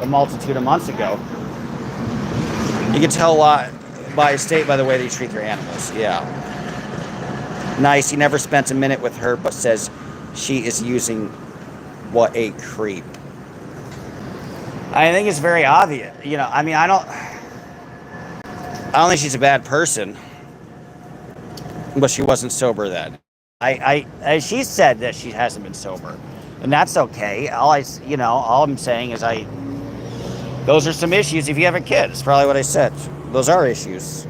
S3: a multitude of months ago. You can tell a lot by a state by the way they treat their animals. Yeah. Nice. He never spent a minute with her, but says she is using what a creep. I think it's very obvious. I mean, I don't think she's a bad person, but she wasn't sober then. She said that she hasn't been sober, and that's okay. All I'm saying is those are some issues if you have a kid. It's probably what I said. Those are issues,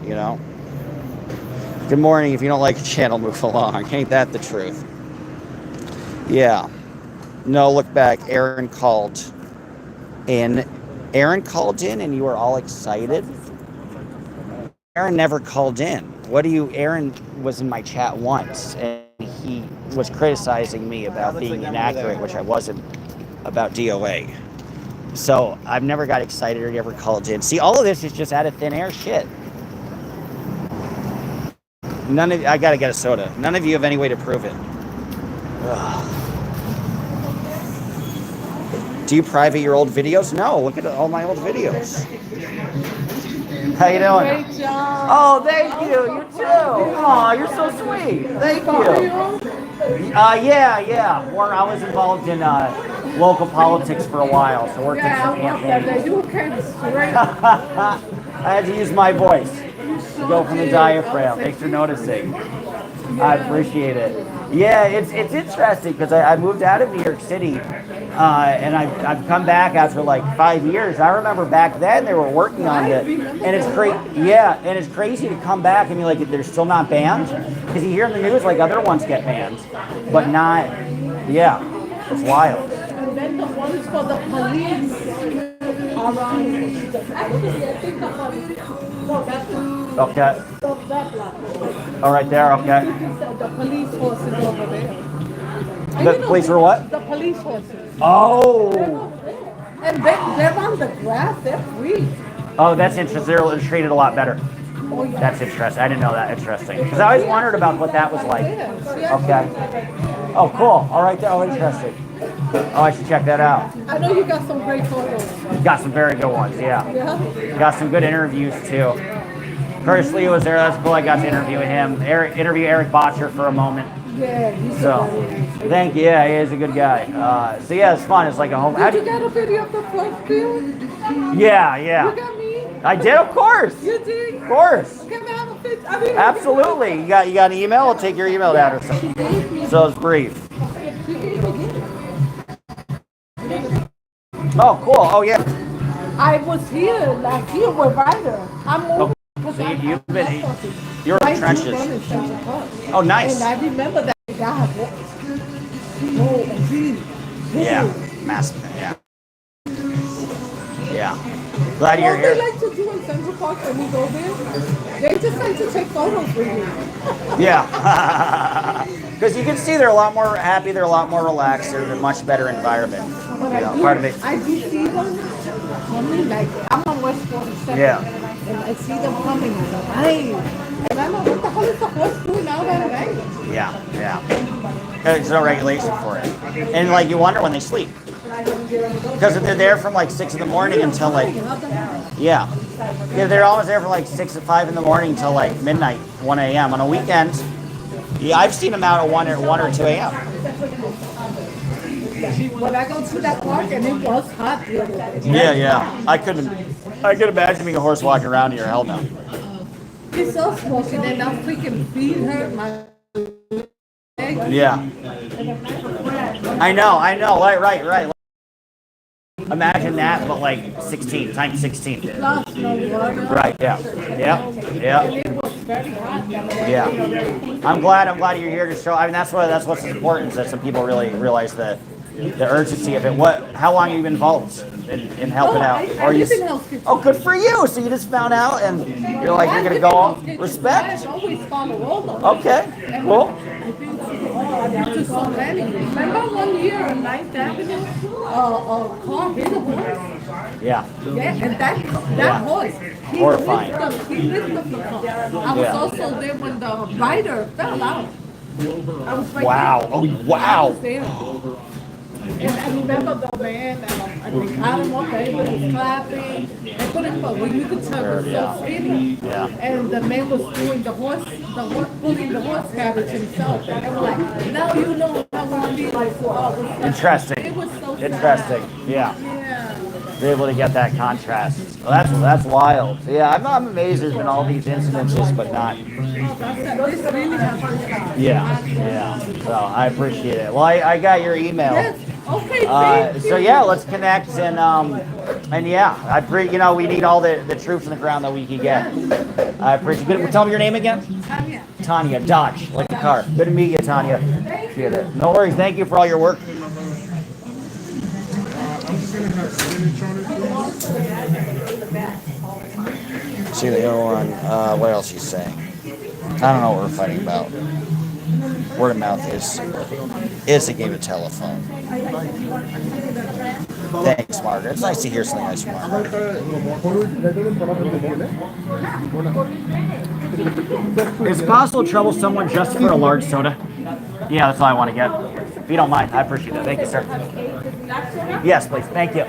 S3: Good morning. If you don't like a channel, move along. Ain't that the truth? Yeah. No, look back. Aaron called in and you were all excited. Aaron never called in. Aaron was in my chat once and he was criticizing me about being inaccurate, which I wasn't, about DOA. So I've never got excited or ever called in. See, all of this is just out of thin air shit. I gotta get a soda. None of you have any way to prove it. Ugh. Do you private your old videos? No, look at all my old videos. How you doing?
S14: Great job.
S3: Oh, thank you. You too. Oh, you're so sweet. Thank you. Yeah. I was involved in local politics for a while, so worked in some campaigns.
S14: You came straight.
S3: I had to use my voice to go from the diaphragm. Thanks for noticing. I appreciate it. Yeah, it's interesting because I moved out of New York City and I've come back after like 5 years. I remember back then they were working on it, and it's it's crazy to come back and be like they're still not banned because you hear in the news like other ones get banned, but not. Yeah, it's wild.
S14: And then the ones for the police
S3: Okay. Oh, right there. Okay.
S14: The police horses over there.
S3: The police were what?
S14: The police horses.
S3: Oh.
S14: And they're on the grass. They're free.
S3: Oh, that's interesting. They're treated a lot better.
S14: Oh, yeah.
S3: That's interesting. I didn't know that. Interesting. Because I always wondered about what that was like. Okay. Oh, cool. All right. Oh, interesting. Oh, I should check that out.
S14: I know you got some great photos.
S3: Got some very good ones, yeah. Got some good interviews, too. Curtis Lee was there. That's cool. I got to interview him. Interview Eric Botcher for a moment.
S14: Yeah, he's
S3: thank you. Yeah, he is a good guy. So, yeah, it's fun. It's like a home.
S14: Did you get a video of the first field?
S3: Yeah.
S14: You got me?
S3: I did, of course.
S14: You did?
S3: Of course.
S14: Can I have a picture?
S3: Absolutely. You got an email? I'll take your email down or something. So it's brief. Oh, cool. Oh, yeah.
S14: I was here last year with Ryder. I'm moving.
S3: So you're in the trenches. Oh, nice.
S14: And I remember that guy.
S3: Yeah. Massive. Yeah. Yeah. Glad you're here.
S14: What they like to do in Central Park when we go there, they just like to take photos with you.
S3: Yeah. Because you can see they're a lot more happy, they're a lot more relaxed, they're in a much better environment. Part of it.
S14: I do see them coming, like, I'm on West 47.
S3: Yeah.
S14: And I see them coming at night. And I'm like, what the hell is the horse doing out at night?
S3: Yeah. There's no regulation for it. And, like, you wonder when they sleep. Because they're there from like 6 in the morning until like, yeah. Yeah, they're always there from like 6 to 5 in the morning till like midnight, 1 a.m. On a weekend, yeah, I've seen them out at 1 or 2 a.m.
S14: When I go to that park and it was hot the other day.
S3: Yeah. I could imagine being a horse walking around here. Hell no.
S14: He's so smoking and I'm freaking feed her my leg.
S3: Yeah. I know. Right. Imagine that, but like 16 times 16.
S14: Plus no water.
S3: Right. Yeah.
S14: And it was very hot.
S3: Yeah. I'm glad you're here to show. I mean, that's what's important is that some people really realize the urgency of it. How long have you been involved in helping out?
S14: I live in Hell's Kitchen.
S3: Oh, good for you. So you just found out and you're like, you're gonna go respect.
S14: I always follow all of them.
S3: Okay. Cool.
S14: Just so many. Remember one year on 9th Avenue, a car hit a horse?
S3: Yeah.
S14: Yeah, and that horse,
S3: Horrifying.
S14: He lifted the car. I was also there when the rider fell out. I was right
S3: Wow.
S14: there.
S3: Oh, wow.
S14: I was there. And I remember the man, and they got him up, everybody was clapping. They put him up, well, you could tell it was so skinny.
S3: Yeah.
S14: And the man was doing the horse pulling the horse carriage himself. And they were like, now you know how we feel. Like, so it was
S3: Interesting.
S14: It was so
S3: Interesting.
S14: sad.
S3: Yeah.
S14: Yeah.
S3: You're able to get that contrast. Well, that's wild. Yeah, I'm amazed there's been all these incidences, but not.
S14: This really happened.
S3: Yeah. So I appreciate it. Well, I got your email.
S14: Yes. Okay, thank
S3: So
S14: you.
S3: yeah, let's connect and yeah, we need all the troops on the ground that we can get. I appreciate it. Tell me your name again. Tanya Dodge, like the car. Good to meet you, Tanya. Appreciate it. No worries. Thank you for all your work. See the other one. What else he's saying? I don't know what we're fighting about. Word of mouth is a game of telephone. Thanks, Margaret. It's nice to hear something nice from Margaret. Is it possible to trouble someone just for a large soda? Yeah, that's all I want to get. If you don't mind, I appreciate it. Thank you, sir. Yes, please. Thank you.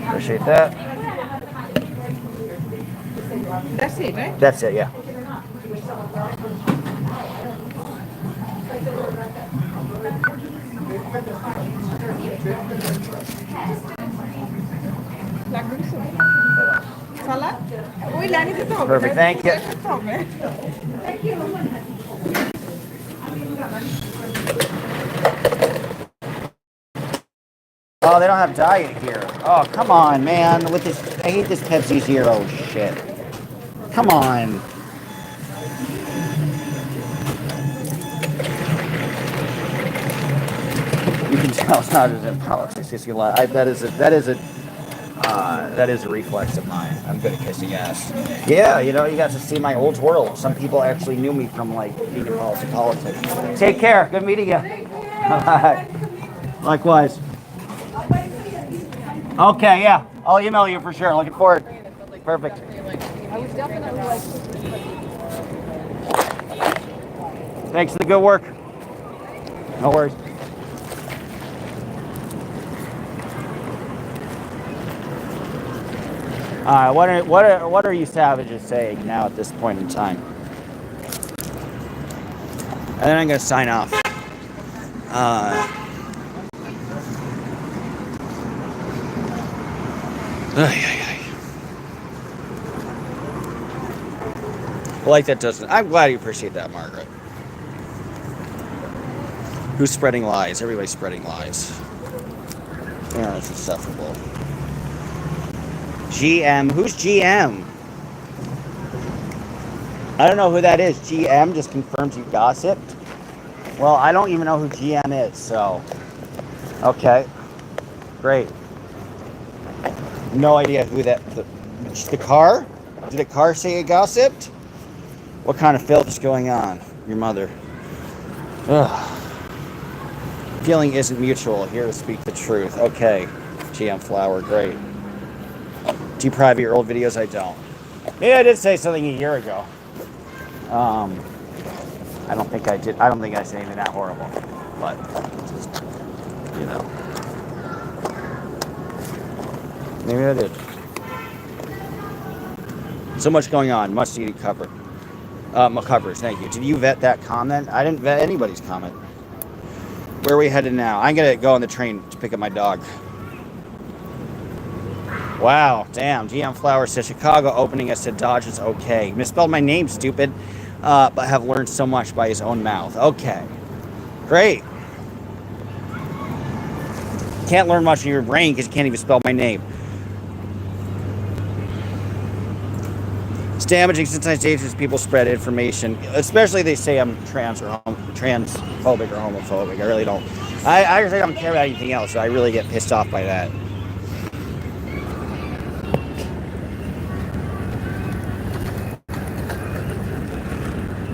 S3: Appreciate that.
S14: That's it, right?
S3: That's it, yeah. Perfect, thank you. Oh, they don't have diet here. Oh, come on, man. With this, I hate this Pepsi Zero shit. Come on. You can tell it's not as in politics. That is a reflex of mine. I'm good at kissing ass. Yeah, you got to see my old world. Some people actually knew me from like being involved in politics. Take care. Good meeting you. Likewise. Okay, yeah. I'll email you for sure. Looking forward. Perfect.
S5: I was definitely like.
S3: Thanks for the good work. No worries. All right, what are you savages saying now at this point in time? And then I'm gonna sign off. Like that doesn't. I'm glad you appreciate that, Margaret. Who's spreading lies? Everybody's spreading lies. Yeah, that's insufferable. GM. Who's GM? I don't know who that is. GM just confirms you gossiped. Well, I don't even know who GM is, so. Okay. Great. No idea who that. The car? Did the car say you gossiped? What kind of filth is going on? Your mother. Ugh. Feeling isn't mutual. Here to speak the truth. Okay. GM Flower, great. Do you private your old videos? I don't. Maybe I did say something a year ago. I don't think I did. I don't think I said anything that horrible. But, just, you know. Maybe I did. So much going on. Must need cover. Covers, thank you. Did you vet that comment? I didn't vet anybody's comment. Where are we headed now? I'm going to go on the train to pick up my dog. Wow, damn. GM Flower says Chicago opening. I said Dodge is okay. Misspelled my name, stupid. But have learned so much by his own mouth. Okay. Great. Can't learn much in your brain because you can't even spell my name. It's damaging sensitization as people spread information, especially they say I'm transphobic or homophobic. I really don't. I really don't care about anything else, so I really get pissed off by that.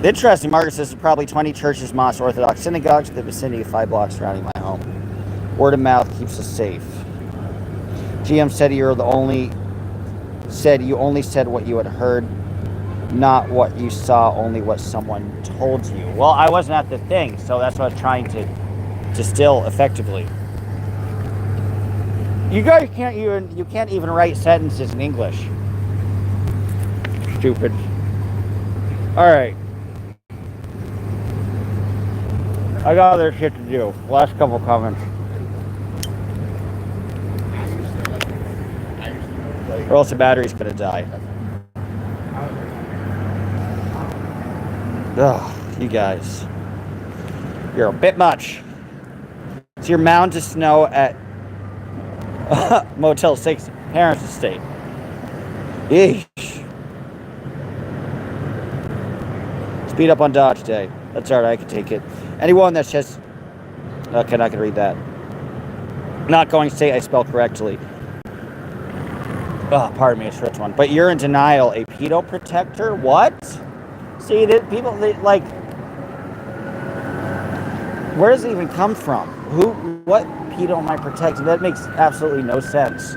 S3: Interesting. Margaret says there's probably 20 churches, mosques, Orthodox synagogues in the vicinity of 5 blocks surrounding my home. Word of mouth keeps us safe. GM said you only said what you had heard, not what you saw, only what someone told you. Well, I wasn't at the thing, so that's what I'm trying to distill effectively. You guys can't even write sentences in English. Stupid. All right. I got other shit to do. Last couple comments. Or else the battery's gonna die. Ugh, you guys. You're a bit much. It's your mound of snow at Motel 6, Parents Estate. Yeesh. Speed up on Dodge Day. That's alright, I can take it. Anyone that's just... Okay, not gonna read that. Not going to say I spell correctly. Oh, pardon me, I sure it's one. But you're in denial. A pedo protector? What? See, people, like... Where does it even come from? What pedo am I protecting? That makes absolutely no sense.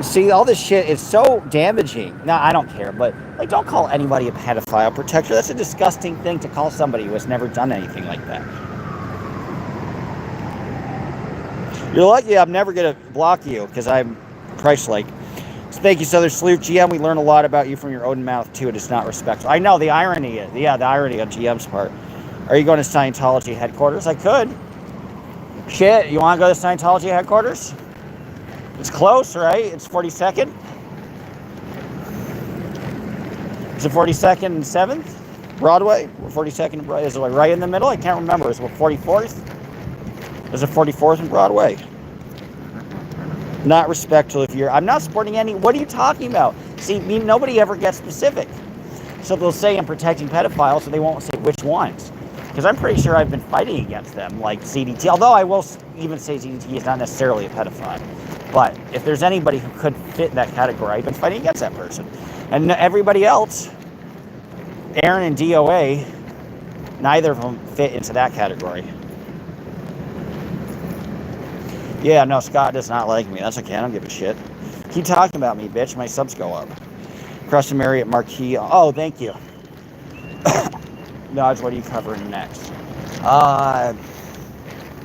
S3: See, all this shit is so damaging. No, I don't care, but like, don't call anybody a pedophile protector. That's a disgusting thing to call somebody who has never done anything like that. You're lucky I'm never going to block you because I'm Christ-like. So thank you, Southern Sleuth. GM, we learn a lot about you from your own mouth, too. It is not respectful. I know, the irony on GM's part. Are you going to Scientology headquarters? I could. Shit, you want to go to Scientology headquarters? It's close, right? It's 42nd. Is it 42nd and 7th? Broadway? 42nd and Broadway? Is it like right in the middle? I can't remember. Is it 44th? Is it 44th and Broadway? Not respectful if you're... I'm not supporting any... What are you talking about? See, nobody ever gets specific. So they'll say I'm protecting pedophiles, so they won't say which ones. Because I'm pretty sure I've been fighting against them, like CDT. Although I will even say CDT is not necessarily a pedophile. But if there's anybody who could fit in that category, I've been fighting against that person. And everybody else, Aaron and DOA, neither of them fit into that category. Yeah, no, Scott does not like me. That's okay, I don't give a shit. Keep talking about me, bitch. My subs go up. Crush and Marriott Marquis. Oh, thank you. Dodge, what are you covering next?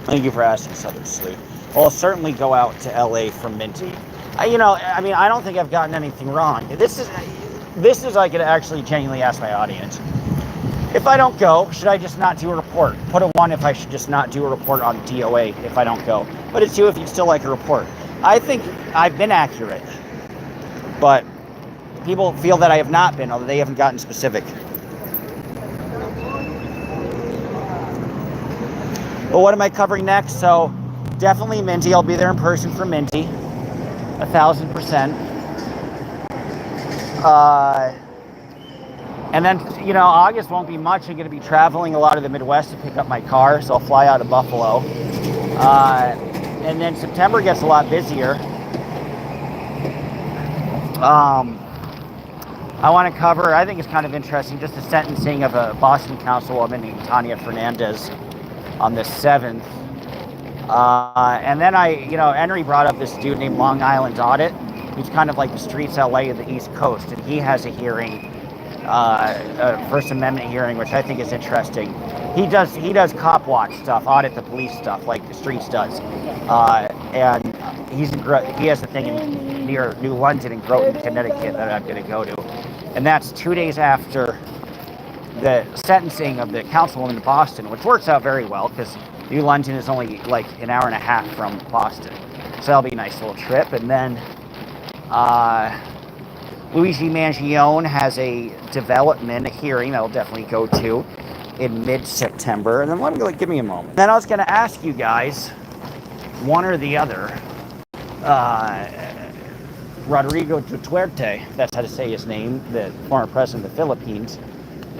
S3: Thank you for asking, Southern Sleep. Well, I'll certainly go out to LA for Minty. I don't think I've gotten anything wrong. This is I could actually genuinely ask my audience. If I don't go, should I just not do a report? Put a 1 if I should just not do a report on DOA if I don't go. But a 2 if you'd still like a report. I think I've been accurate. But people feel that I have not been, although they haven't gotten specific. Well, what am I covering next? So, definitely Minty. I'll be there in person for Minty. 1,000%. And then, August won't be much. I'm going to be traveling a lot of the Midwest to pick up my car, so I'll fly out of Buffalo. And then September gets a lot busier. I want to cover, I think it's kind of interesting, just the sentencing of a Boston councilwoman named Tanya Fernandez on the 7th. And then Henry brought up this dude named Long Island Audit, who's kind of like the Streets LA of the East Coast, and he has a hearing First Amendment hearing, which I think is interesting. He does cop watch stuff, audit the police stuff, like the streets does, and he has a thing near New London in Groton, Connecticut that I'm going to go to, and that's 2 days after the sentencing of the councilwoman in Boston, which works out very well because New London is only like an hour and a half from Boston, so that'll be a nice little trip. And then Luigi Mangione has a development hearing that I'll definitely go to in mid-September. And then give me a moment. Then I was going to ask you guys, one or the other, Rodrigo Duterte, that's how to say his name, the former president of the Philippines,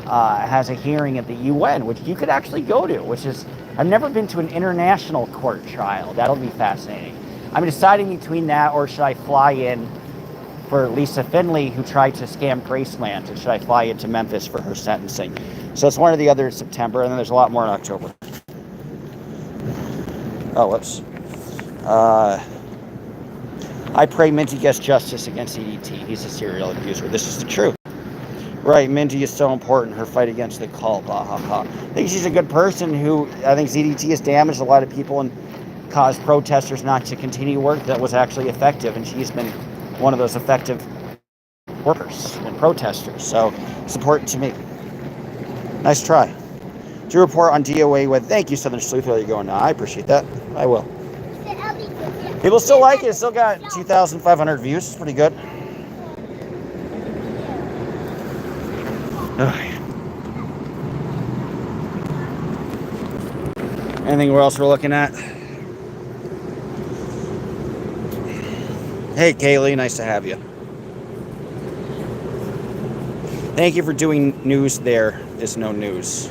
S3: has a hearing at the UN, which you could actually go to, which is, I've never been to an international court trial. That'll be fascinating. I'm deciding between that or should I fly in for Lisa Finley, who tried to scam Graceland, and should I fly into Memphis for her sentencing? So it's one or the other in September, and then there's a lot more in October. Oh, whoops. I pray Minty gets justice against EDT. He's a serial abuser. This is the truth. Right, Minty is so important. Her fight against the cult. Ha ha ha. I think she's a good person who, I think ZDT has damaged a lot of people and caused protesters not to continue work that was actually effective, and she's been one of those effective workers and protesters. So it's important to me. Nice try. To report on DOA with, thank you, Southern Sleuth. There you go now. I appreciate that. I will. People still like it. It's still got 2,500 views. It's pretty good. Anything else we're looking at? Hey, Kaylee, nice to have you. Thank you for doing news. There is no news.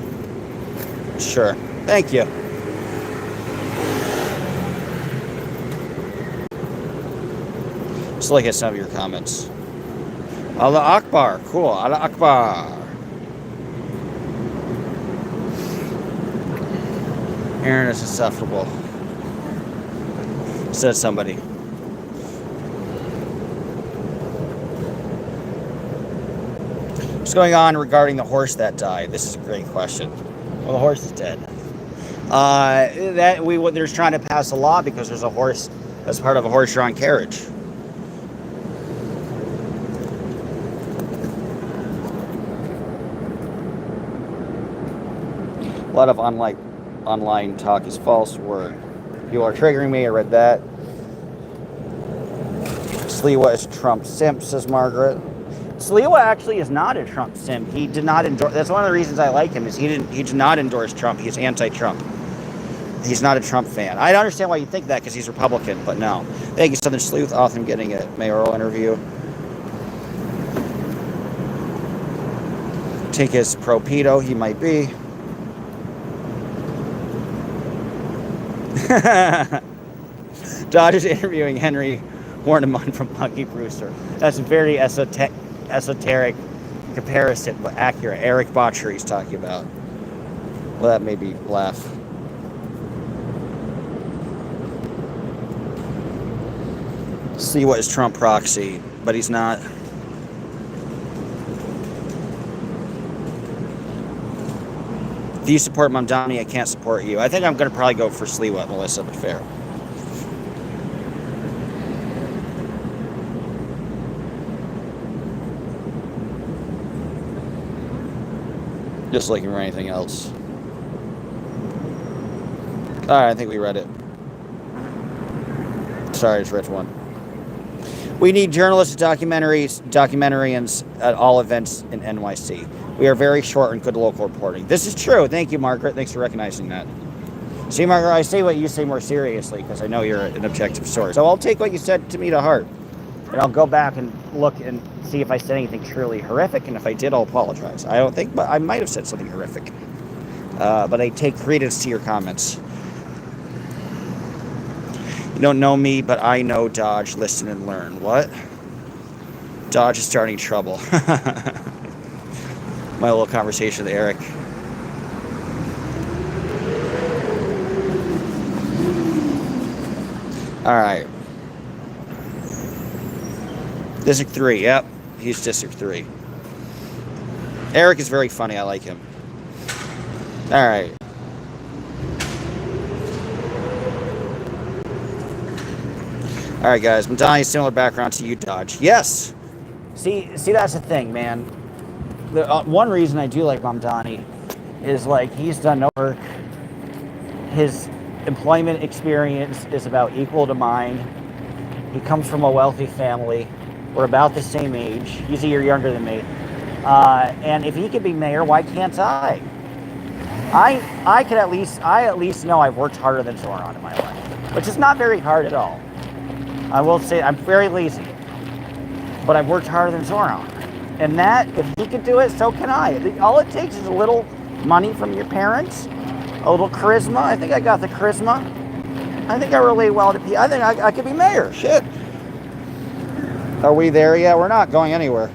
S3: Sure. Thank you. Just look at some of your comments. Allah Akbar. Cool. Allah Akbar. Aaron is insufferable, said somebody. What's going on regarding the horse that died? This is a great question. Well, the horse is dead. They're trying to pass a law because there's a horse that's part of a horse-drawn carriage. A lot of online talk is false word. People are triggering me. I read that. Sliwa is Trump simp, says Margaret. Sliwa actually is not a Trump simp. He did not endorse. That's one of the reasons I like him. Is he did not endorse Trump. He's anti-Trump. He's not a Trump fan. I understand why you think that because he's Republican, but no. Thank you, Southern Sleuth. Often getting a mayoral interview. Take his pro-pedo. He might be. Dodge is interviewing Henry Horniman from Lucky Brewster. That's a very esoteric comparison, but accurate. Eric Botcher he's talking about. Well, that made me laugh. See what is Trump proxy, but he's not. If you support Mamdani, I can't support you. I think I'm going to probably go for Sliwa, Melissa, but fair. Just looking for anything else. Alright, I think we read it. Sorry, it's Rich one. We need journalists, documentarians at all events in NYC. We are very short and good local reporting. This is true. Thank you, Margaret. Thanks for recognizing that. See, Margaret, I say what you say more seriously because I know you're an objective source. So I'll take what you said to me to heart. And I'll go back and look and see if I said anything truly horrific. And if I did, I'll apologize. I don't think, but I might have said something horrific. But I take credence to your comments. You don't know me, but I know Dodge. Listen and learn. What? Dodge is starting trouble. My little conversation with Eric. All right. District 3. Yep. He's District 3. Eric is very funny. I like him. All right. All right, guys. Madani, similar background to you, Dodge. Yes. See, that's the thing, man. The one reason I do like Mamdani is like he's done no work. His employment experience is about equal to mine. He comes from a wealthy family. We're about the same age. He's a year younger than me. And if he could be mayor, why can't I? I at least know I've worked harder than Zoran in my life, which is not very hard at all. I will say I'm very lazy, but I've worked harder than Zoran. And that, if he could do it, so can I. All it takes is a little money from your parents, a little charisma. I think I got the charisma. I think I relate well to people. I think I could be mayor. Shit. Are we there yet? We're not going anywhere.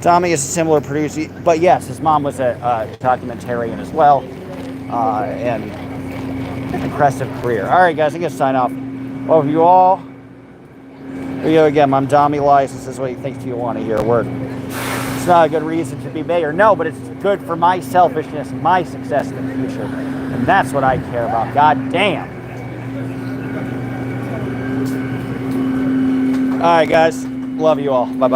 S3: Tommy is a similar producer, but yes, his mom was a documentarian as well, and an impressive career. All right, guys, I'm gonna sign off. Love you all. Here we go again. I'm Dommy License. This is what you think you want to hear a word. It's not a good reason to be mayor, no, but it's good for my selfishness, my success in the future, and that's what I care about. God damn. All right, guys. Love you all. Bye-bye.